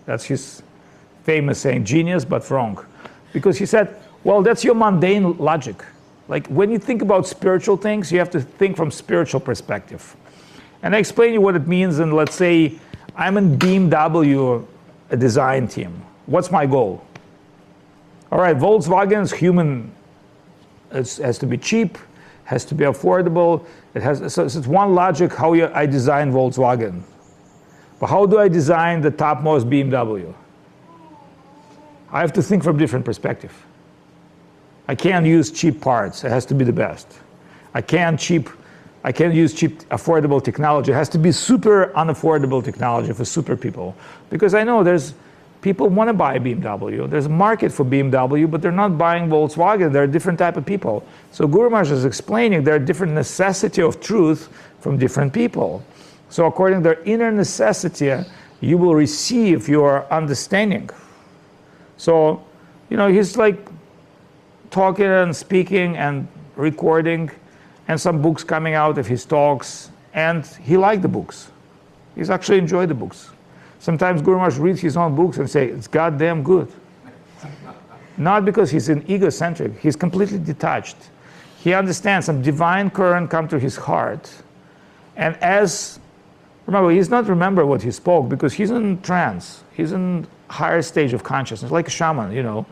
S1: That's his famous saying, genius but wrong. Because he said, well, that's your mundane logic. Like when you think about spiritual things, you have to think from spiritual perspective. And I explain you what it means, and let's say I'm in BMW, a design team. What's my goal? All right, Volkswagen is human. It has to be cheap, has to be affordable. So it's one logic how I design Volkswagen. But how do I design the topmost BMW? I have to think from a different perspective. I can't use cheap parts. It has to be the best. I can't use cheap, affordable technology. It has to be super unaffordable technology for super people. Because I know there's people want to buy BMW. There's a market for BMW, but they're not buying Volkswagen. They're a different type of people. So Guru Maharaj is explaining there are different necessity of truth from different people. So according to their inner necessity, you will receive your understanding. So, he's like talking and speaking and recording, and some books coming out of his talks, and he liked the books. He's actually enjoyed the books. Sometimes Guru Maharaj reads his own books and say, it's goddamn good. Not because he's an egocentric, he's completely detached. He understands some divine current come to his heart. And remember, he's not remember what he spoke because he's in trance. He's in higher stage of consciousness, like a shaman,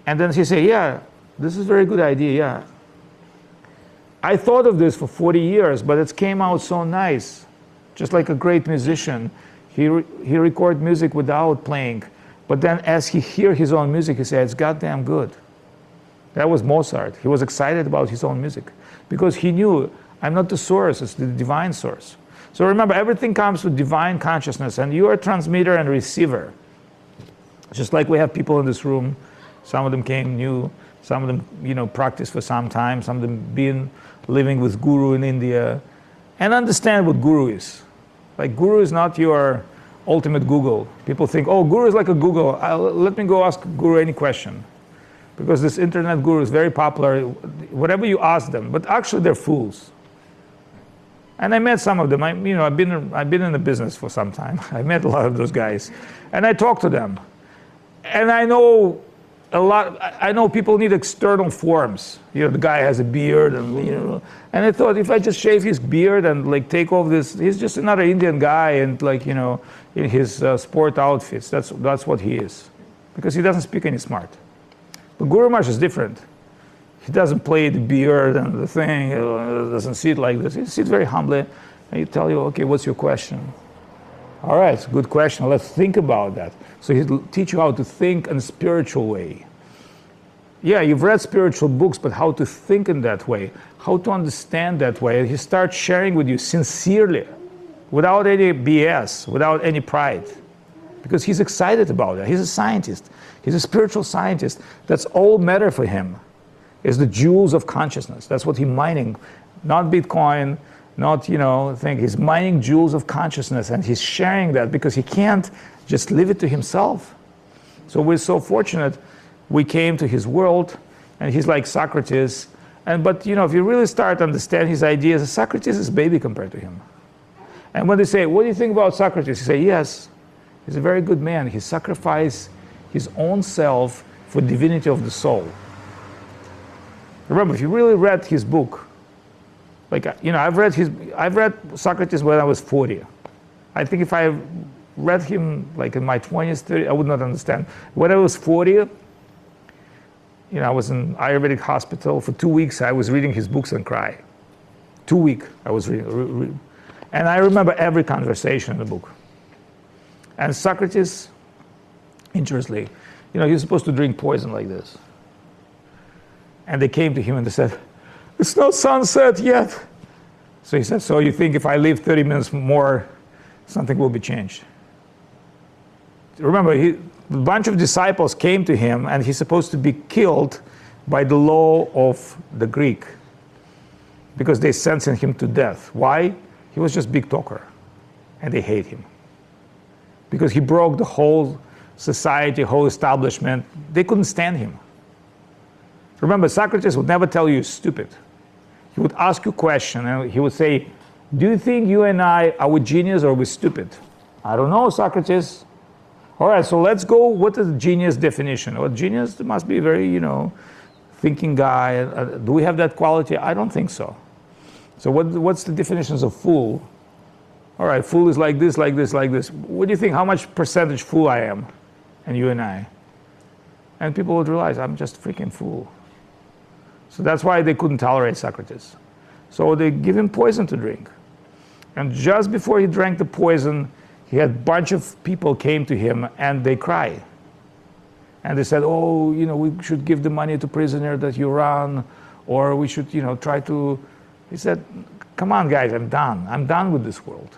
S1: and then he say, yeah, this is a very good idea, yeah. I thought of this for 40 years, but it came out so nice. Just like a great musician, he record music without playing. But then as he hear his own music, he said, it's goddamn good. That was Mozart. He was excited about his own music because he knew, I'm not the source, it's the divine source. So remember, everything comes with divine consciousness, and you are a transmitter and receiver. Just like we have people in this room, some of them came new, some of them, practiced for some time, some of them been living with Guru in India, and understand what Guru is. Like, Guru is not your ultimate Google. People think, oh, Guru is like a Google. Let me go ask Guru any question. Because this internet Guru is very popular, whatever you ask them, but actually they're fools. And I met some of them. I've been in the business for some time. I met a lot of those guys, and I talked to them. And I know I know people need external forms. The guy has a beard, and and I thought if I just shave his beard and take off this, he's just another Indian guy, and in his sport outfits. That's what he is, because he doesn't speak any smart. But Guru Maharaj is different. He doesn't play the beard and the thing. He doesn't sit like this. He sits very humbly, and he tell you, okay, what's your question? All right, good question. Let's think about that. So he'll teach you how to think in a spiritual way. Yeah, you've read spiritual books, but how to think in that way, how to understand that way. And he starts sharing with you sincerely, without any BS, without any pride, because he's excited about it. He's a scientist. He's a spiritual scientist. That's all matter for him, is the jewels of consciousness. That's what he's mining, not Bitcoin, not, he's mining jewels of consciousness, and he's sharing that because he can't just leave it to himself. So we're so fortunate we came to his world, and he's like Socrates. But if you really start to understand his ideas, Socrates is a baby compared to him. And when they say, what do you think about Socrates? You say, yes, he's a very good man. He sacrificed his own self for divinity of the soul. Remember, if you really read his book, I've read Socrates when I was 40. I think if I read him in my 20s, 30s, I would not understand. When I was 40, I was in Ayurvedic hospital for 2 weeks. I was reading his books and cry. 2 weeks I was reading. And I remember every conversation in the book. And Socrates, interestingly, he's supposed to drink poison like this. And they came to him and they said, it's not sunset yet. So he said, so you think if I live 30 minutes more, something will be changed? Remember, a bunch of disciples came to him, and he's supposed to be killed by the law of the Greek, because they sentenced him to death. Why? He was just big talker, and they hate him. Because he broke the whole society, whole establishment. They couldn't stand him. Remember, Socrates would never tell you you're stupid. He would ask you a question, and he would say, do you think you and I are we genius or we stupid? I don't know, Socrates. All right, so let's go, what is the genius definition? Well, genius must be a very, thinking guy. Do we have that quality? I don't think so. So what's the definitions of fool? All right, fool is like this, like this, like this. What do you think, how much percentage fool I am, and you and I? And people would realize, I'm just a freaking fool. So that's why they couldn't tolerate Socrates. So they give him poison to drink. And just before he drank the poison, he had a bunch of people came to him, and they cried. And they said, oh, we should give the money to prisoner that you run, or we should, try to... He said, come on, guys, I'm done. I'm done with this world.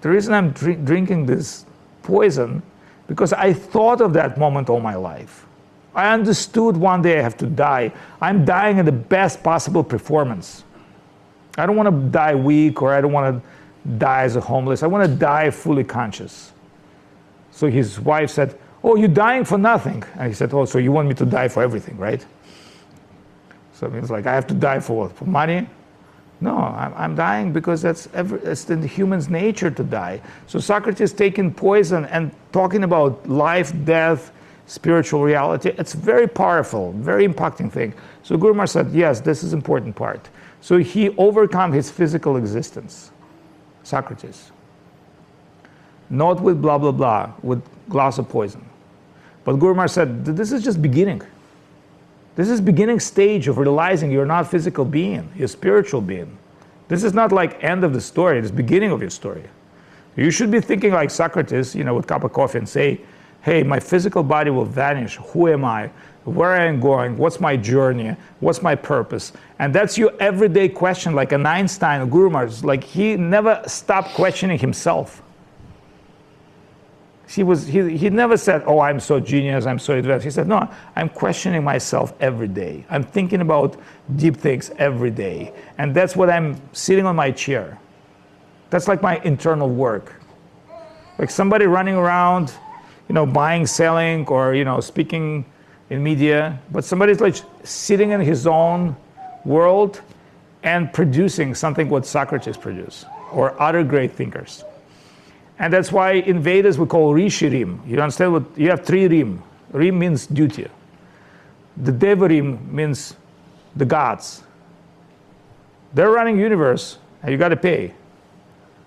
S1: The reason I'm drinking this poison, because I thought of that moment all my life. I understood one day I have to die. I'm dying in the best possible performance. I don't want to die weak, or I don't want to die as a homeless. I want to die fully conscious. So his wife said, oh, you're dying for nothing. And he said, oh, so you want me to die for everything, right? So it means like, I have to die for what? For money? No, I'm dying because it's in the human's nature to die. So Socrates taking poison and talking about life, death, spiritual reality, it's very powerful, very impacting thing. So Guru Maharaj said, yes, this is important part. So he overcome his physical existence, Socrates. Not with blah, blah, blah, with glass of poison. But Guru Maharaj said, this is just beginning. This is beginning stage of realizing you're not a physical being, you're a spiritual being. This is not like end of the story, it's beginning of your story. You should be thinking like Socrates, with a cup of coffee and say, hey, my physical body will vanish. Who am I? Where I am going? What's my journey? What's my purpose? And that's your everyday question, like an Einstein or Guru Maharaj. Like he never stopped questioning himself. He never said, oh, I'm so genius, I'm so advanced. He said, no, I'm questioning myself every day. I'm thinking about deep things every day. And that's what I'm sitting on my chair. That's like my internal work. Like somebody running around, buying, selling, or, speaking in media. But somebody's like sitting in his own world and producing something what Socrates produced, or other great thinkers. And that's why in Vedas we call Rishi Rim. You understand what? You have 3 Rim. Rim means duty. The Devi Rim means the gods. They're running universe, and you got to pay.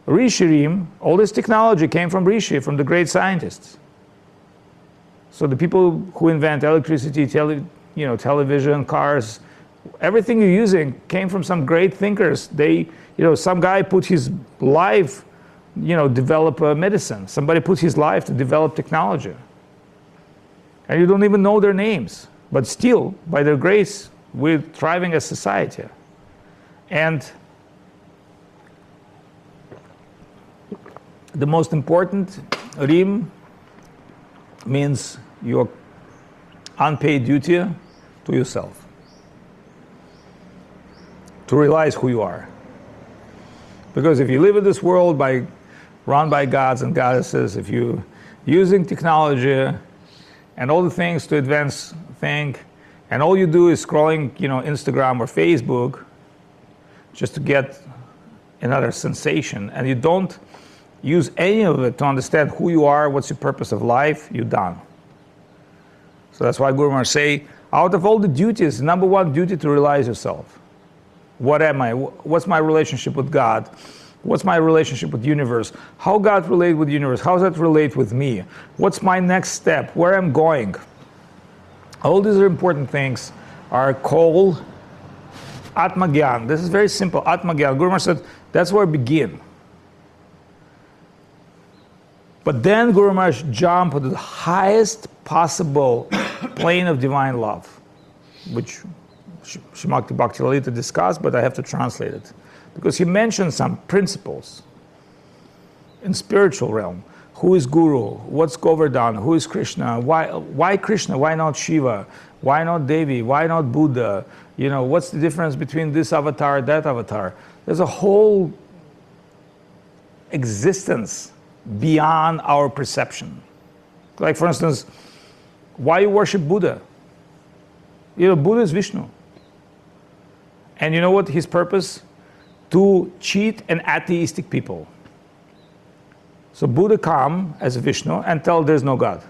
S1: Rishi Rim, all this technology came from Rishi, from the great scientists. So the people who invent electricity, television, cars, everything you're using came from some great thinkers. They, some guy put his life develop a medicine. Somebody put his life to develop technology. And you don't even know their names. But still, by their grace, we're thriving as society. And the most important Rim means your unpaid duty to yourself. To realize who you are. Because if you live in this world run by gods and goddesses, if you're using technology and all the things to advance things, and all you do is scrolling, Instagram or Facebook just to get another sensation, and you don't use any of it to understand who you are, what's your purpose of life, you're done. So that's why Guru Maharaj say, out of all the duties, number 1 duty to realize yourself. What am I? What's my relationship with God? What's my relationship with the universe? How God relate with the universe? How does that relate with me? What's my next step? Where I'm going? All these are important things are called Atma Gyan. This is very simple, Atma Gyan. Guru Maharaj said, that's where I begin. But then Guru Maharaj jumped to the highest possible plane of divine love, which Srimati Bhakti Lalita discussed, but I have to translate it. Because he mentioned some principles in spiritual realm. Who is Guru? What's Govardhan? Who is Krishna? Why Krishna? Why not Shiva? Why not Devi? Why not Buddha? What's the difference between this avatar, that avatar? There's a whole existence beyond our perception. Like for instance, why you worship Buddha? Buddha is Vishnu. And you know what his purpose? To cheat an atheistic people. So Buddha come as Vishnu and tell there's no God.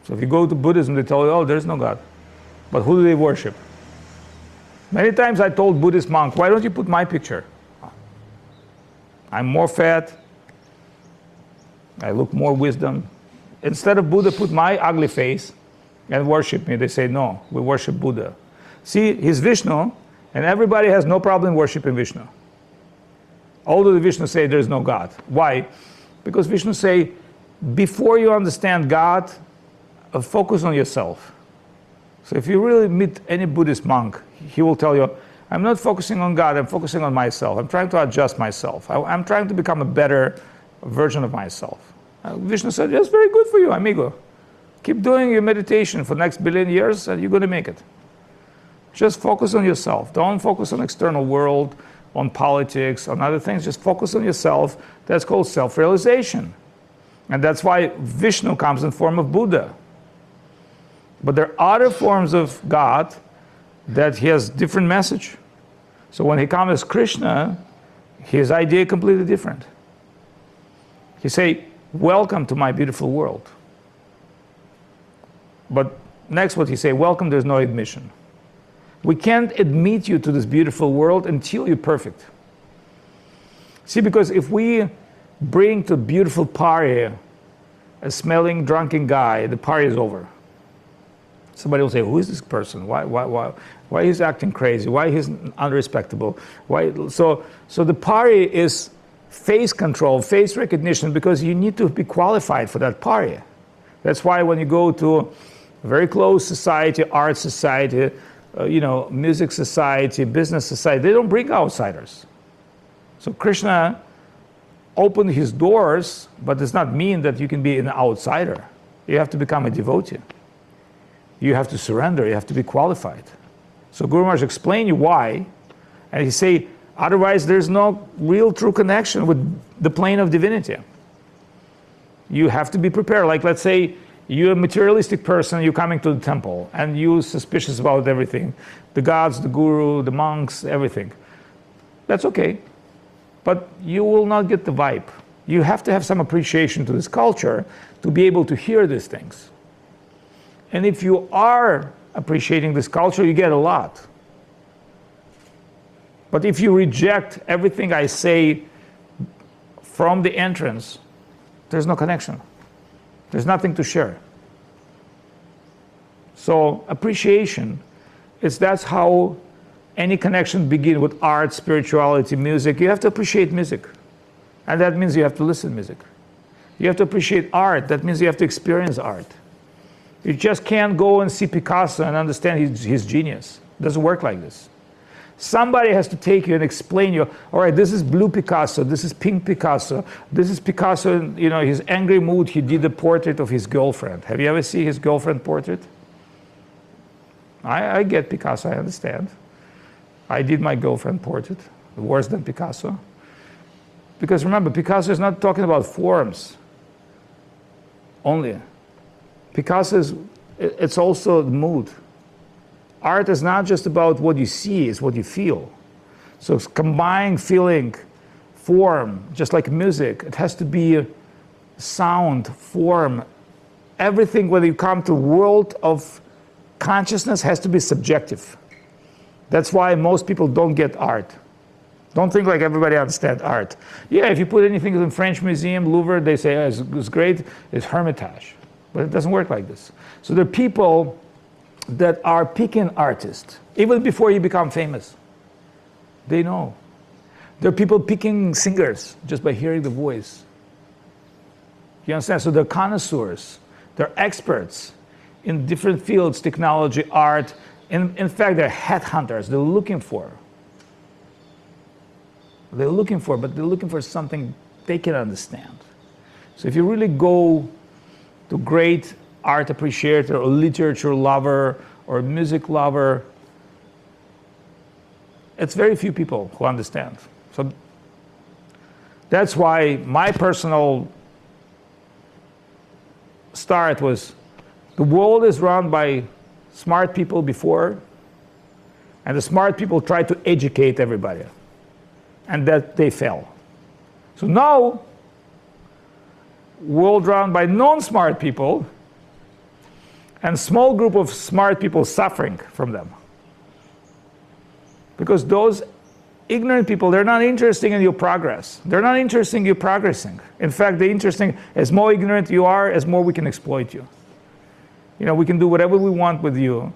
S1: So if you go to Buddhism, they tell you, oh, there's no God. But who do they worship? Many times I told Buddhist monk, why don't you put my picture? I'm more fat. I look more wisdom. Instead of Buddha, put my ugly face and worship me. They say, no, we worship Buddha. See, he's Vishnu, and everybody has no problem worshiping Vishnu. Although the Vishnu say there's no God. Why? Because Vishnu say, before you understand God, focus on yourself. So if you really meet any Buddhist monk, he will tell you, I'm not focusing on God, I'm focusing on myself. I'm trying to adjust myself. I'm trying to become a better version of myself. Vishnu said, that's very good for you, amigo. Keep doing your meditation for the next billion years and you're going to make it. Just focus on yourself. Don't focus on external world, on politics, on other things. Just focus on yourself. That's called self-realization. And that's why Vishnu comes in form of Buddha. But there are other forms of God that he has different message. So when he comes as Krishna, his idea completely different. He say, welcome to my beautiful world. But next what he say, welcome, there's no admission. We can't admit you to this beautiful world until you're perfect. See, because if we bring to beautiful party a smelling, drunken guy, the party is over. Somebody will say, who is this person? Why he's acting crazy? Why he's unrespectable? Why? So the party is face control, face recognition, because you need to be qualified for that party. That's why when you go to a very close society, art society, music society, business society, they don't bring outsiders. So Krishna opened his doors, but does not mean that you can be an outsider. You have to become a devotee. You have to surrender, you have to be qualified. So Guru Maharaj explained you why, and he say, otherwise there's no real true connection with the plane of divinity. You have to be prepared. Like, let's say you're a materialistic person, you're coming to the temple, and you're suspicious about everything. The gods, the guru, the monks, everything. That's okay. But you will not get the vibe. You have to have some appreciation to this culture to be able to hear these things. And if you are appreciating this culture, you get a lot. But if you reject everything I say from the entrance, there's no connection. There's nothing to share. So appreciation, that's how any connection begins, with art, spirituality, music. You have to appreciate music. And that means you have to listen to music. You have to appreciate art. That means you have to experience art. You just can't go and see Picasso and understand his genius. It doesn't work like this. Somebody has to take you and explain you, all right, this is blue Picasso, this is pink Picasso, this is Picasso, his angry mood, he did a portrait of his girlfriend. Have you ever seen his girlfriend portrait? I get Picasso, I understand. I did my girlfriend portrait, worse than Picasso. Because remember, Picasso is not talking about forms only. Picasso it's also the mood. Art is not just about what you see, it's what you feel. So it's combining feeling, form, just like music. It has to be sound, form. Everything when you come to the world of consciousness has to be subjective. That's why most people don't get art. Don't think like everybody understands art. Yeah, if you put anything in French Museum, Louvre, they say, oh, it's great, it's Hermitage. But it doesn't work like this. So there are people that are picking artists, even before you become famous. They know. There are people picking singers just by hearing the voice. You understand? So they're connoisseurs. They're experts in different fields, technology, art. In fact, they're headhunters. They're looking for. But they're looking for something they can understand. So if you really go to great art appreciator or literature lover or music lover, it's very few people who understand. So that's why my personal start was, the world is run by smart people before, and the smart people try to educate everybody, and that they fail. So now, world run by non-smart people, and small group of smart people suffering from them. Because those ignorant people, they're not interested in your progress. They're not interested in you progressing. In fact, they're interested, as more ignorant you are, as more we can exploit you. We can do whatever we want with you,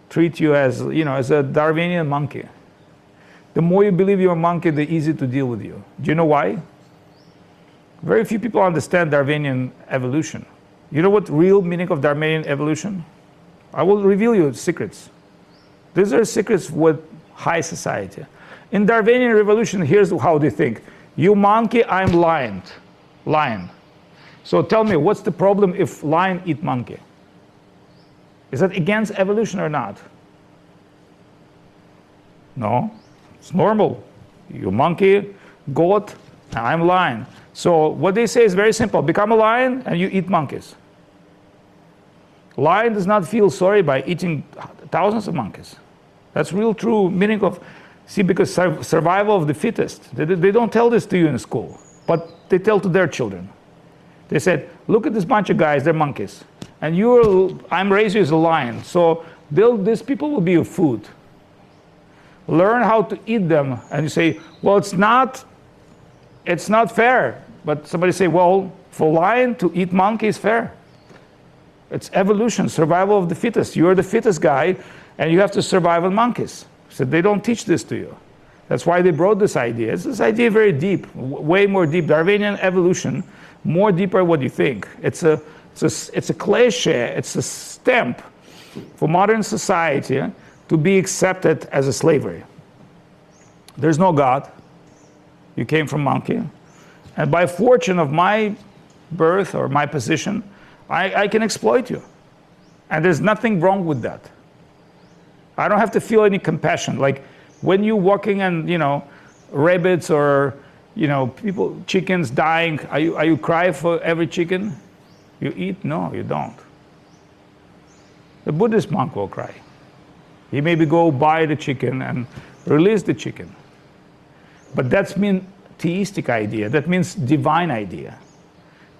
S1: treat you as, as a Darwinian monkey. The more you believe you're a monkey, the easier to deal with you. Do you know why? Very few people understand Darwinian evolution. You know what real meaning of Darwinian evolution? I will reveal you secrets. These are secrets with high society. In Darwinian revolution, here's how they think. You monkey, I'm lion. So tell me, what's the problem if lion eat monkey? Is that against evolution or not? No, it's normal. You monkey, goat, I'm lion. So what they say is very simple. Become a lion and you eat monkeys. Lion does not feel sorry by eating thousands of monkeys. That's real true meaning of, see, because survival of the fittest. They don't tell this to you in school, but they tell to their children. They said, look at this bunch of guys, they're monkeys. And I'm raised you as a lion. So these people will be your food. Learn how to eat them. And you say, well, it's not fair. But somebody say, well, for lion to eat monkey is fair. It's evolution, survival of the fittest. You're the fittest guy, and you have to survive on monkeys. So they don't teach this to you. That's why they brought this idea. It's this idea very deep, way more deep. Darwinian evolution, more deeper than what you think. It's a cliche, it's a stamp for modern society to be accepted as a slavery. There's no God. You came from monkey. And by fortune of my birth or my position, I can exploit you. And there's nothing wrong with that. I don't have to feel any compassion. Like when you're walking and, rabbits or, chickens dying, are you crying for every chicken you eat? No, you don't. The Buddhist monk will cry. He maybe go buy the chicken and release the chicken. But that's mean theistic idea. That means divine idea.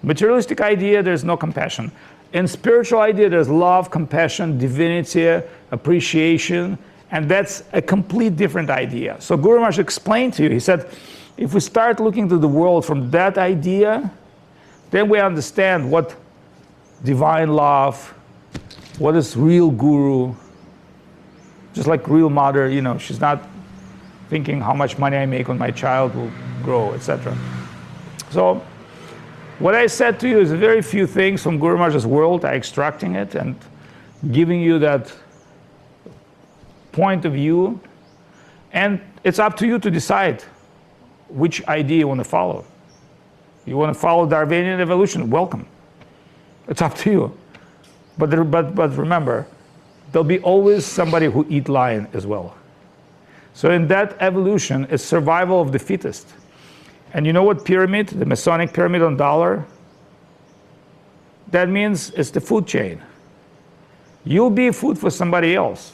S1: Materialistic idea, there's no compassion. In spiritual idea, there's love, compassion, divinity, appreciation, and that's a complete different idea. So Guru Maharaj explained to you, he said, if we start looking to the world from that idea, then we understand what divine love, what is real guru, just like real mother, she's not thinking how much money I make when my child will grow, etc. So what I said to you is very few things from Guru Maharaj's world. I'm extracting it and giving you that point of view. And it's up to you to decide which idea you want to follow. You want to follow Darwinian evolution? Welcome. It's up to you. But remember, there'll be always somebody who eat lion as well. So in that evolution, it's survival of the fittest. And you know what pyramid, the Masonic pyramid on dollar? That means it's the food chain. You'll be food for somebody else.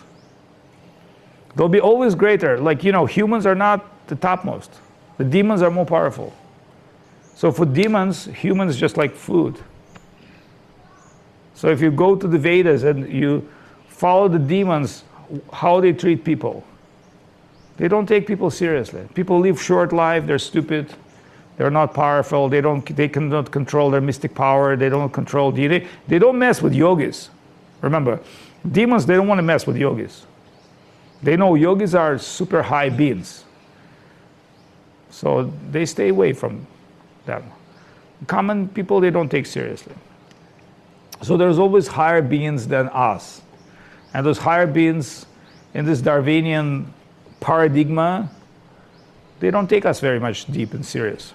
S1: They'll be always greater. Like, humans are not the topmost. The demons are more powerful. So for demons, humans just like food. So if you go to the Vedas and you follow the demons, how they treat people, they don't take people seriously. People live short life, they're stupid, they're not powerful, they cannot control their mystic power, they don't control deity. They don't mess with yogis. Remember, demons, they don't want to mess with yogis. They know yogis are super high beings. So they stay away from them. Common people, they don't take seriously. So there's always higher beings than us. And those higher beings in this Darwinian paradigm, they don't take us very much deep and serious.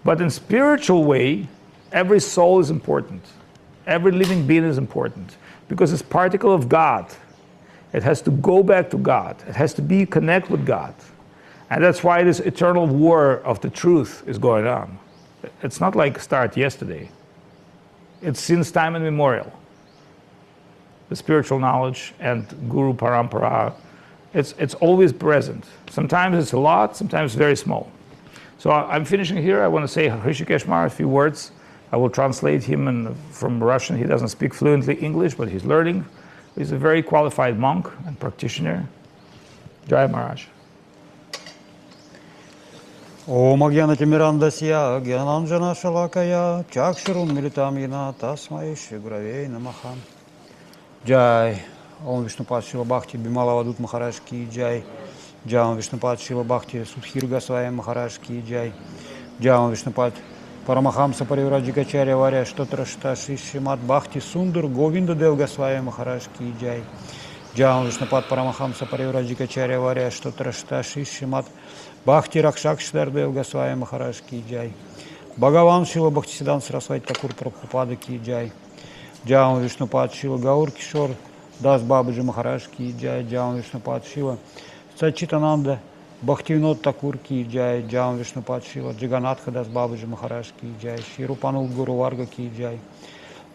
S1: But in spiritual way, every soul is important. Every living being is important because it's particle of God. It has to go back to God. It has to be connect with God. And that's why this eternal war of the truth is going on. It's not like start yesterday. It's since time immemorial. The spiritual knowledge and Guru Parampara, it's always present. Sometimes it's a lot, sometimes very small. So I'm finishing here. I want to say Hrishikesh Maharaj a few words. I will translate him from Russian. He doesn't speak fluently English, but he's learning. He's a very qualified monk and practitioner. Jai Maharaj.
S3: Om Agyana Timirandasya Gyananjana Shalakaya Chaksharum Militamina Tasmai Shigravei Namaha. Jai Om Vishnupad Srila Bhakti Lalita Maharaj ki Jai. Jai Om Vishnupad Srila Bhakti Sudhir Goswami Maharaj ki Jai. Jai Om Vishnupad Парамахамса Паривраджикачарья Варя Штотра Шташи Шримат Бхакти Сундар Говинда Дев Госвами Махараш ки Джай. Джай Вишнупад Парамахамса Паривраджикачарья Варя Штотра Шташи Шримат Бхакти Ракшакшдар Дев Госвами Махараш ки Джай. Бхагаван Шила Бхактисидан Сарасвати Такур Прабхупада ки Джай. Джай Вишнупад Шила Гаур Кишор Дас Бабаджи Махараш ки Джай. Джай Вишнупад Шила Сачитананда Бхактивинод Такур ки Джай, Джам Вишнупад Шила, Джаганатха Дас Бабаджи Махараш ки Джай, Ширупанул Гуру Варга ки Джай,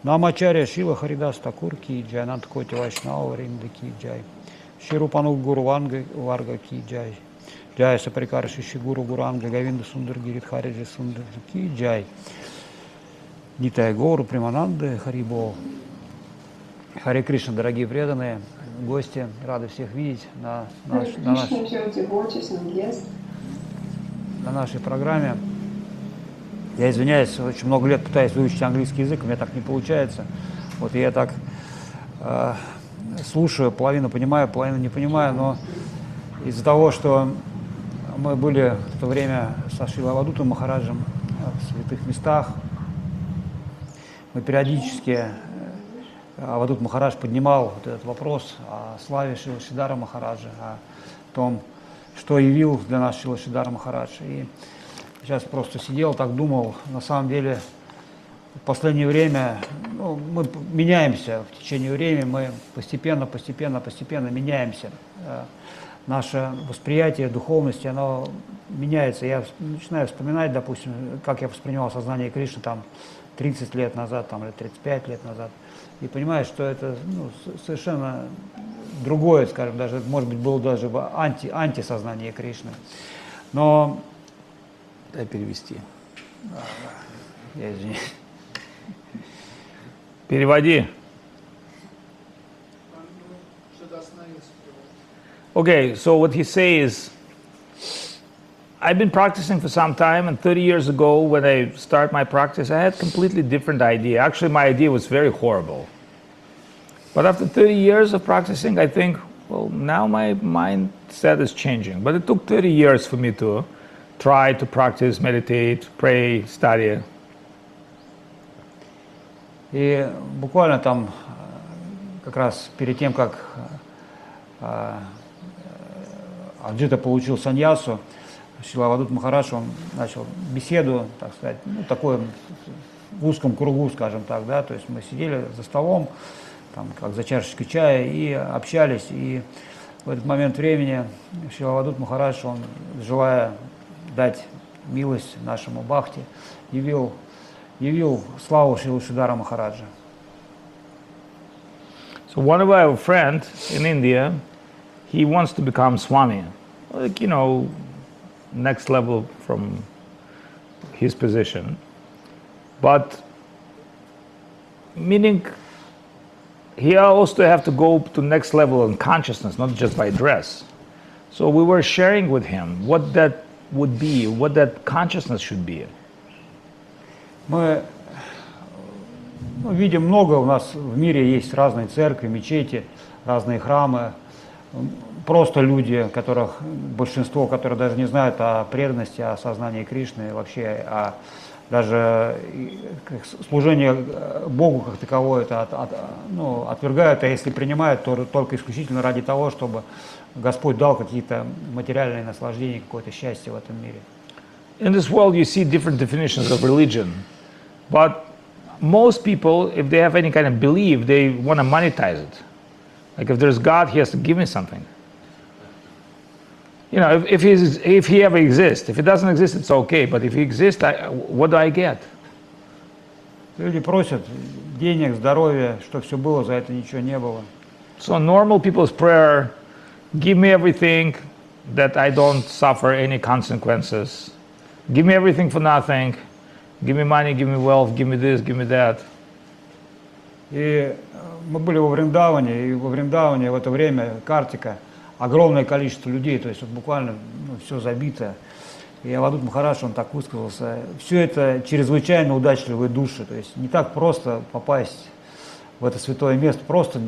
S3: Намачарья Шила Харидас Такур ки Джай, Нанткоти Вайшнава Ринда ки Джай, Ширупанук Гуру Варга Ки Джай. Джай Саприкар Шиши Гуру Гуранга Гавинда Сундар Гирит Хариджи Сундар Ки Джай. Нитай Гору Примананды Харибо. Харе Кришна, дорогие преданные, гости, рады всех видеть на нашей программе. Я извиняюсь, очень много лет пытаюсь выучить английский язык, у меня так не получается. Вот я так слушаю, половину понимаю, половину не понимаю, но из-за того, что мы были в то время со Срилой Авадхутом Махараджем в святых местах, мы периодически, Авадхут Махарадж поднимал вот этот вопрос о славе Сридхара Махараджа, о том, что явил для нас Сридхар Махарадж. И сейчас просто сидел, так думал, на самом деле в последнее время мы меняемся в течение времени, мы постепенно меняемся. Наше восприятие духовности, оно меняется. Я начинаю вспоминать, допустим, как я воспринимал сознание Кришны там 30 лет назад там, или 35 лет назад, и понимаю, что это совершенно другое, скажем, даже, может быть, было даже антисознание Кришны. Но...
S1: Дай перевести.
S3: Я извиняюсь.
S1: Переводи. Okay, so what he says, I've been practicing for some time, and 30 years ago when I started my practice, I had a completely different idea. Actually, my idea was very horrible. But after 30 years of practicing, I think, well, now my mindset is changing. But it took 30 years for me to try to practice, meditate, pray, study.
S3: И буквально там, как раз перед тем, как Аджита получил саньясу, Срила Авадхут Махарадж, он начал беседу, так сказать, такой в узком кругу, скажем так, да, то есть мы сидели за столом, там, как за чашечкой чая, и общались, и в этот момент времени Срила Авадхут Махарадж, он, желая дать милость нашему Бхакти, явил славу Сридхара Махараджа.
S1: So one of our friends in India, he wants to become Swami, like, you know, next level from his position. But meaning he also have to go to next level in consciousness, not just by dress. So we were sharing with him what that would be, what that consciousness should be.
S3: Мы видим много, у нас в мире есть разные церкви, мечети, разные храмы, просто люди, которых большинство, которые даже не знают о преданности, о сознании Кришны, вообще о даже служение Богу как таковое, это отвергают, а если принимают, то только исключительно ради того, чтобы Господь дал какие-то материальные наслаждения, какое-то счастье в этом мире.
S1: In this world you see different definitions of religion, but most people, if they have any kind of belief, they want to monetize it. Like if there's God, he has to give me something. You know, if he ever exists. If he doesn't exist, it's okay. But if he exists, what do I get?
S3: Люди просят денег, здоровья, что все было, за это ничего не было.
S1: So normal people's prayer, give me everything that I don't suffer any consequences. Give me everything for nothing. Give me money, give me wealth, give me this, give me that.
S3: И мы были во Вриндаване, и во Вриндаване в это время Картика, огромное количество людей, то есть вот буквально все забито. И Авадхут Махарадж, он так высказался, все это чрезвычайно удачливые души, то есть не так просто попасть в это святое место, просто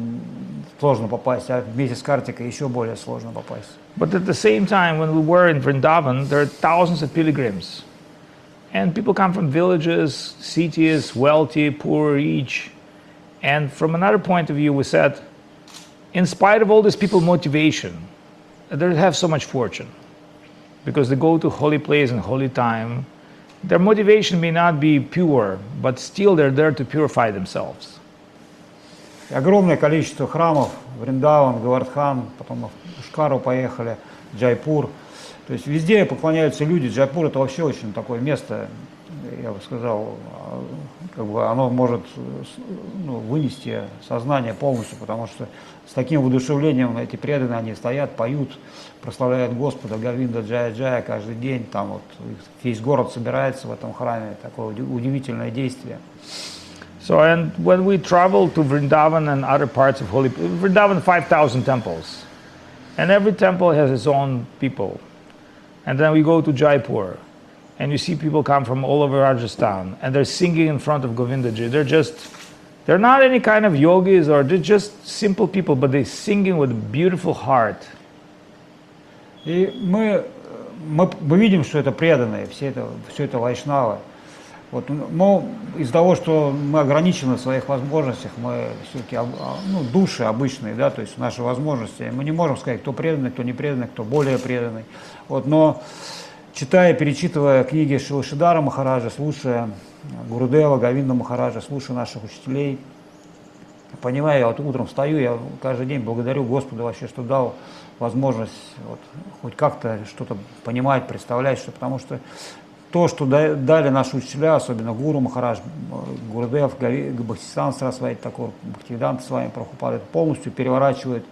S3: сложно попасть, а вместе с Картикой еще более сложно попасть.
S1: But at the same time, when we were in Vrindavan, there are thousands of pilgrims. And people come from villages, cities, wealthy, poor, rich. And from another point of view, we said, in spite of all these people motivation, they have so much fortune. Because they go to holy place and holy time. Their motivation may not be pure, but still they're there to purify themselves.
S3: И огромное количество храмов, Вриндаван, Govardhan, потом в Пушкару поехали, Джайпур. То есть везде поклоняются люди. Джайпур это вообще очень такое место я бы сказал, как бы оно может вынести сознание полностью, потому что с таким воодушевлением эти преданные, они стоят, поют, прославляют Господа, Говинда, Джая Джая каждый день, там вот весь город собирается в этом храме, такое удивительное действие.
S1: So, and when we travel to Vrindavan and other parts of Holy, Vrindavan 5,000 temples, and every temple has its own people. And then we go to Jaipur, and you see people come from all over Rajasthan, and they're singing in front of Govindaji. They're not any kind of yogis, or they're just simple people, but they're singing with a beautiful heart.
S3: И мы видим, что это преданные, все это вайшнавы. Вот, но из-за того, что мы ограничены в своих возможностях, мы все-таки души обычные, да, то есть наши возможности, мы не можем сказать, кто преданный, кто не преданный, кто более преданный. Вот, но читая, перечитывая книги Сридхара Махараджа, слушая Гурудева, Говинда Махараджа, слушая наших учителей, понимаю, я вот утром встаю, я каждый день благодарю Господа вообще, что дал возможность вот, хоть как-то что-то понимать, представлять, что, потому что то, что дали наши учителя, особенно Гуру Махарадж, Гурудев, Бхактисиданта Сарасвати Такур, Бхактивиданта с вами Прабхупада, полностью переворачивает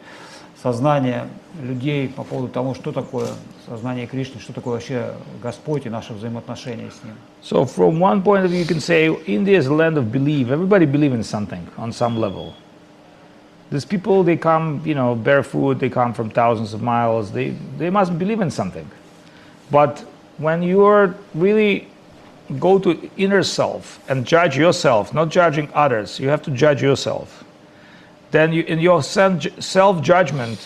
S3: сознание людей по поводу того, что такое сознание Кришны, что такое вообще Господь и наши взаимоотношения с Ним.
S1: So from one point of view, you can say India is a land of belief. Everybody believes in something on some level. These people, they come, barefoot, they come from thousands of miles, they must believe in something. But when you really go to inner self and judge yourself, not judging others, you have to judge yourself. Then in your self-judgment,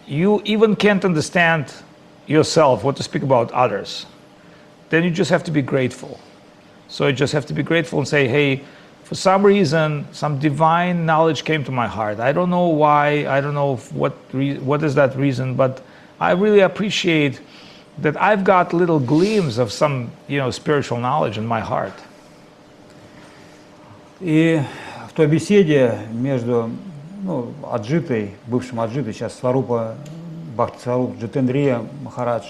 S1: you even can't understand yourself, what to speak about others. Then you just have to be grateful. So you just have to be grateful and say, hey, for some reason, some divine knowledge came to my heart. I don't know why, I don't know what is that reason, but I really appreciate that I've got little gleams of some, spiritual knowledge in my heart.
S3: И в той беседе между Аджитой, бывшим Аджитой, сейчас Сварупа Бхакти Сваруп Джитендрия Махарадж,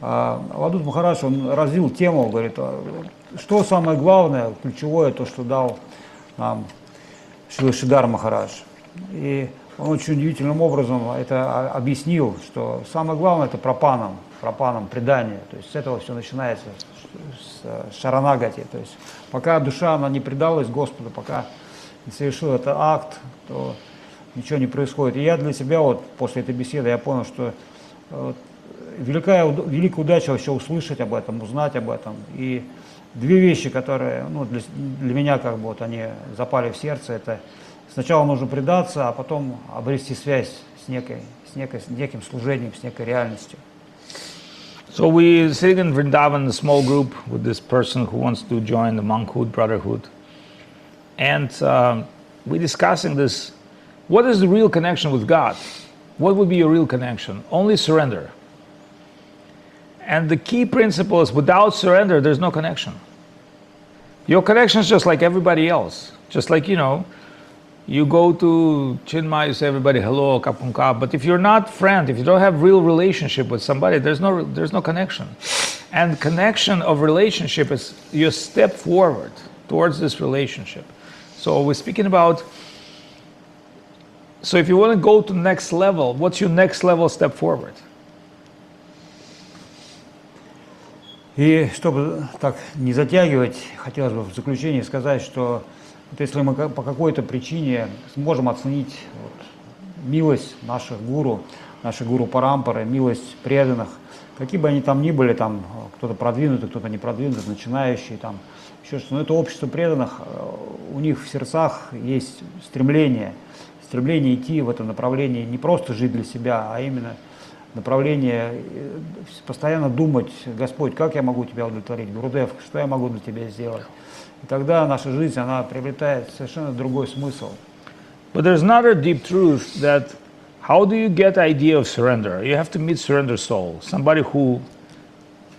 S3: Авадхут Махарадж, он развил тему, говорит, что самое главное, ключевое, то, что дал нам Сридхар Махарадж. И он очень удивительным образом это объяснил, что самое главное это пропанам предание. То есть с этого все начинается, с шаранагати. То есть пока душа она не предалась Господу, пока не совершил этот акт, то ничего не происходит. И я для себя вот после этой беседы я понял, что великая удача вообще услышать об этом, узнать об этом. И две вещи, которые для меня как бы вот они запали в сердце, это сначала нужно предаться, а потом обрести связь с неким служением, с некой реальностью.
S1: So we sitting in Vrindavan, a small group with this person who wants to join the monkhood, brotherhood. And we're discussing this, what is the real connection with God? What would be your real connection? Only surrender. And the key principle is without surrender, there's no connection. Your connection is just like everybody else. Just like, you go to Chinmay, you say everybody hello, kapunka, but if you're not friend, if you don't have real relationship with somebody, there's no connection. And connection of relationship is your step forward towards this relationship. So we're speaking about, so if you want to go to the next level, what's your next level step forward?
S3: И чтобы так не затягивать, хотелось бы в заключение сказать, что вот если мы по какой-то причине сможем оценить милость наших гуру парампары, милость преданных, какие бы они там ни были, там кто-то продвинутый, кто-то не продвинутый, начинающий, там еще что-то, но это общество преданных, у них в сердцах есть стремление идти в этом направлении, не просто жить для себя, а именно направление, постоянно думать, Господь, как я могу Тебя удовлетворить, Гурудев, что я могу для Тебя сделать. И тогда наша жизнь, она приобретает совершенно другой смысл.
S1: But there's another deep truth that how do you get the idea of surrender? You have to meet surrender soul, somebody who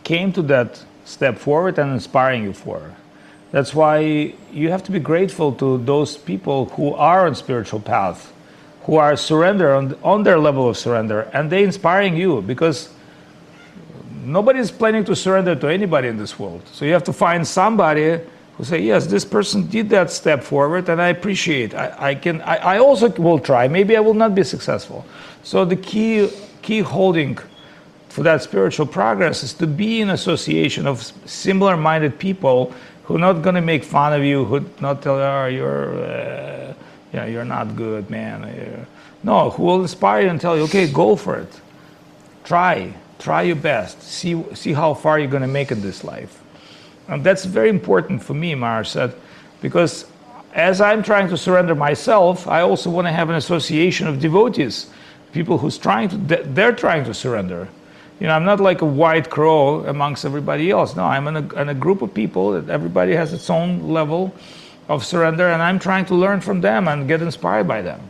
S1: came to that step forward and inspiring you for. That's why you have to be grateful to those people who are on spiritual path, who are surrender on their level of surrender, and they inspiring you, because nobody's planning to surrender to anybody in this world. So you have to find somebody who say, yes, this person did that step forward, and I appreciate. I also will try. Maybe I will not be successful. So the key holding for that spiritual progress is to be in association of similar-minded people who are not going to make fun of you, who not tell you, oh, you're not good, man. No, who will inspire you and tell you, okay, go for it. Try your best. See how far you're going to make in this life. And that's very important for me, Maharaj said, because as I'm trying to surrender myself, I also want to have an association of devotees, people who's they're trying to surrender. I'm not like a white crow amongst everybody else. No, I'm in a group of people that everybody has its own level of surrender, and I'm trying to learn from them and get inspired by them.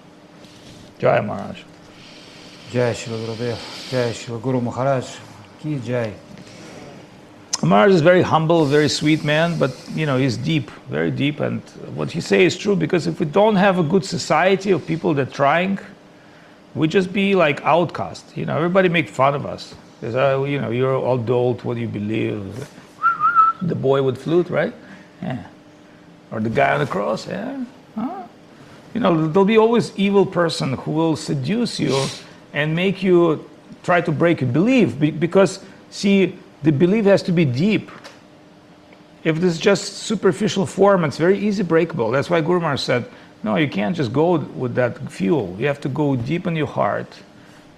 S1: Jai Maharaj.
S3: Jai Srila Gurudev, Jai Srila Guru Maharaj, Ki Jai.
S1: Maharaj is very humble, very sweet man, but he's deep, very deep, and what he says is true, because if we don't have a good society of people that are trying, we just be like outcasts. Everybody make fun of us. Because, you're adult, what do you believe? The boy with flute, right? Yeah. Or the guy on the cross, yeah. Huh? There'll be always evil person who will seduce you and make you try to break your belief. Because, see, the belief has to be deep. If this is just superficial form, it's very easy breakable. That's why Guru Maharaj said, no, you can't just go with that fuel. You have to go deep in your heart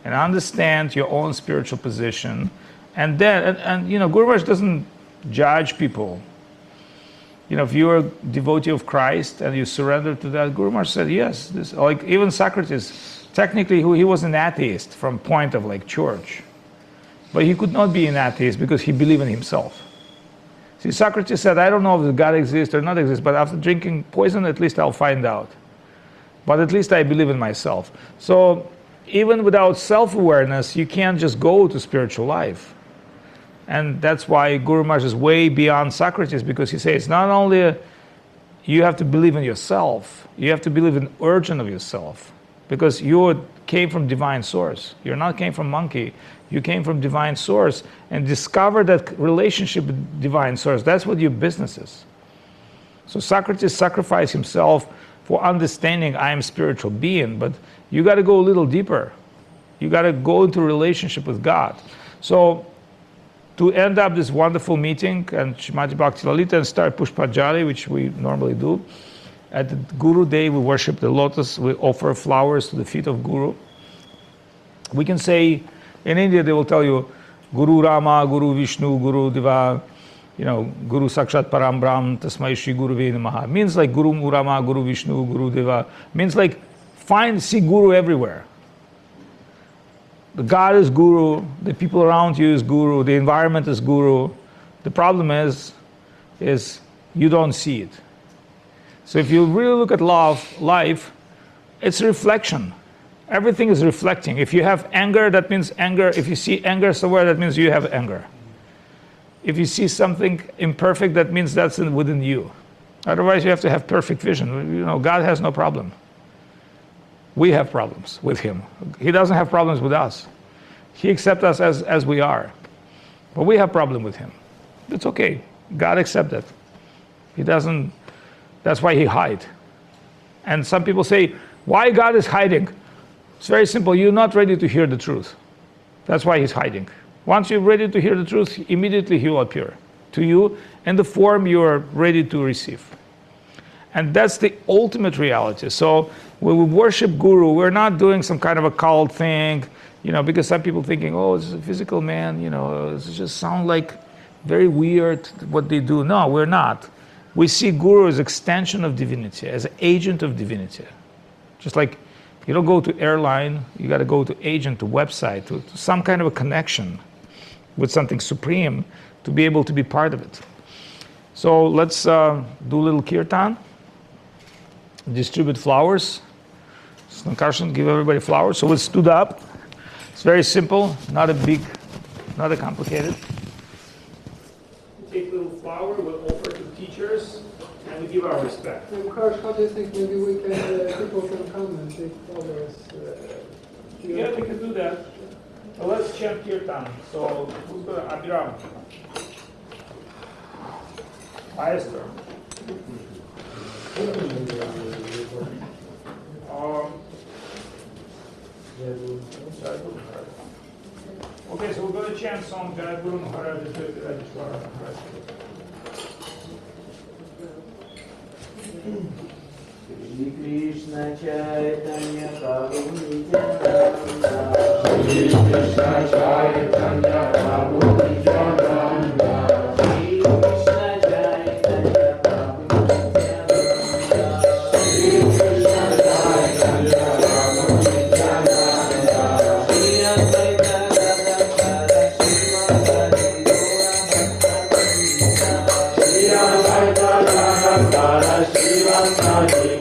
S1: and understand your own spiritual position. And then, Guru Maharaj doesn't judge people. If you're a devotee of Christ and you surrender to that, Guru Maharaj said, yes. Like even Socrates, technically he was an atheist from point of like church. But he could not be an atheist because he believed in himself. See, Socrates said, I don't know if God exists or not exists, but after drinking poison, at least I'll find out. But at least I believe in myself. So even without self-awareness, you can't just go to spiritual life. And that's why Guru Maharaj is way beyond Socrates, because he says not only you have to believe in yourself, you have to believe in the origin of yourself. Because you came from divine source. You're not came from monkey. You came from divine source and discover that relationship with divine source. That's what your business is. So Socrates sacrificed himself for understanding I am spiritual being, but you got to go a little deeper. You got to go into a relationship with God. So to end up this wonderful meeting and Srimati Bhakti Lalita and start Pushpanjali, which we normally do, at the Guru Day we worship the lotus, we offer flowers to the feet of Guru. We can say, in India they will tell you, Guru Rama, Guru Vishnu, Guru Deva, Guru Sakshat Param Brahm, Tasmai Shri Guruve Namaha. Means like Guru Rama, Guru Vishnu, Guru Deva. Means like see Guru everywhere. The God is Guru, the people around you is Guru, the environment is Guru. The problem is you don't see it. So if you really look at life, it's a reflection. Everything is reflecting. If you have anger, that means anger. If you see anger somewhere, that means you have anger. If you see something imperfect, that means that's within you. Otherwise, you have to have perfect vision. God has no problem. We have problems with him. He doesn't have problems with us. He accepts us as we are. But we have problem with him. It's okay. God accepts it. He doesn't. That's why he hides. And some people say, why God is hiding? It's very simple. You're not ready to hear the truth. That's why he's hiding. Once you're ready to hear the truth, immediately he will appear to you in the form you are ready to receive. And that's the ultimate reality. So when we worship Guru, we're not doing some kind of a cult thing, because some people thinking, oh, this is a physical man, it just sounds like very weird what they do. No, we're not. We see Guru as extension of divinity, as an agent of divinity. Just like you don't go to airline, you got to go to agent, to website, to some kind of a connection with something supreme to be able to be part of it. So let's do a little kirtan, distribute flowers. Sankarshan, give everybody flowers. So we stood up. It's very simple, not a complicated. Take a little flower, we'll offer to teachers, and we give our respect.
S4: Maharaj, how do you think maybe we can, people can come and take flowers?
S1: Yeah, we can do that. Let's chant kirtan. So who's going to Abhiram? Maestro. Okay, so we're going to chant song Jai Guru Maharaj Maharaj.
S5: Shri Krishna Chaitanya Prabhu Nityananda Shri Krishna Chaitanya Prabhu Nityananda Shri Krishna Chaitanya Prabhu Nityananda Shri Krishna Chaitanya Prabhu Nityananda Shri Advaita Gadadhara Srimati Shri Advaita Gadadhara Srimati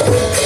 S5: Jai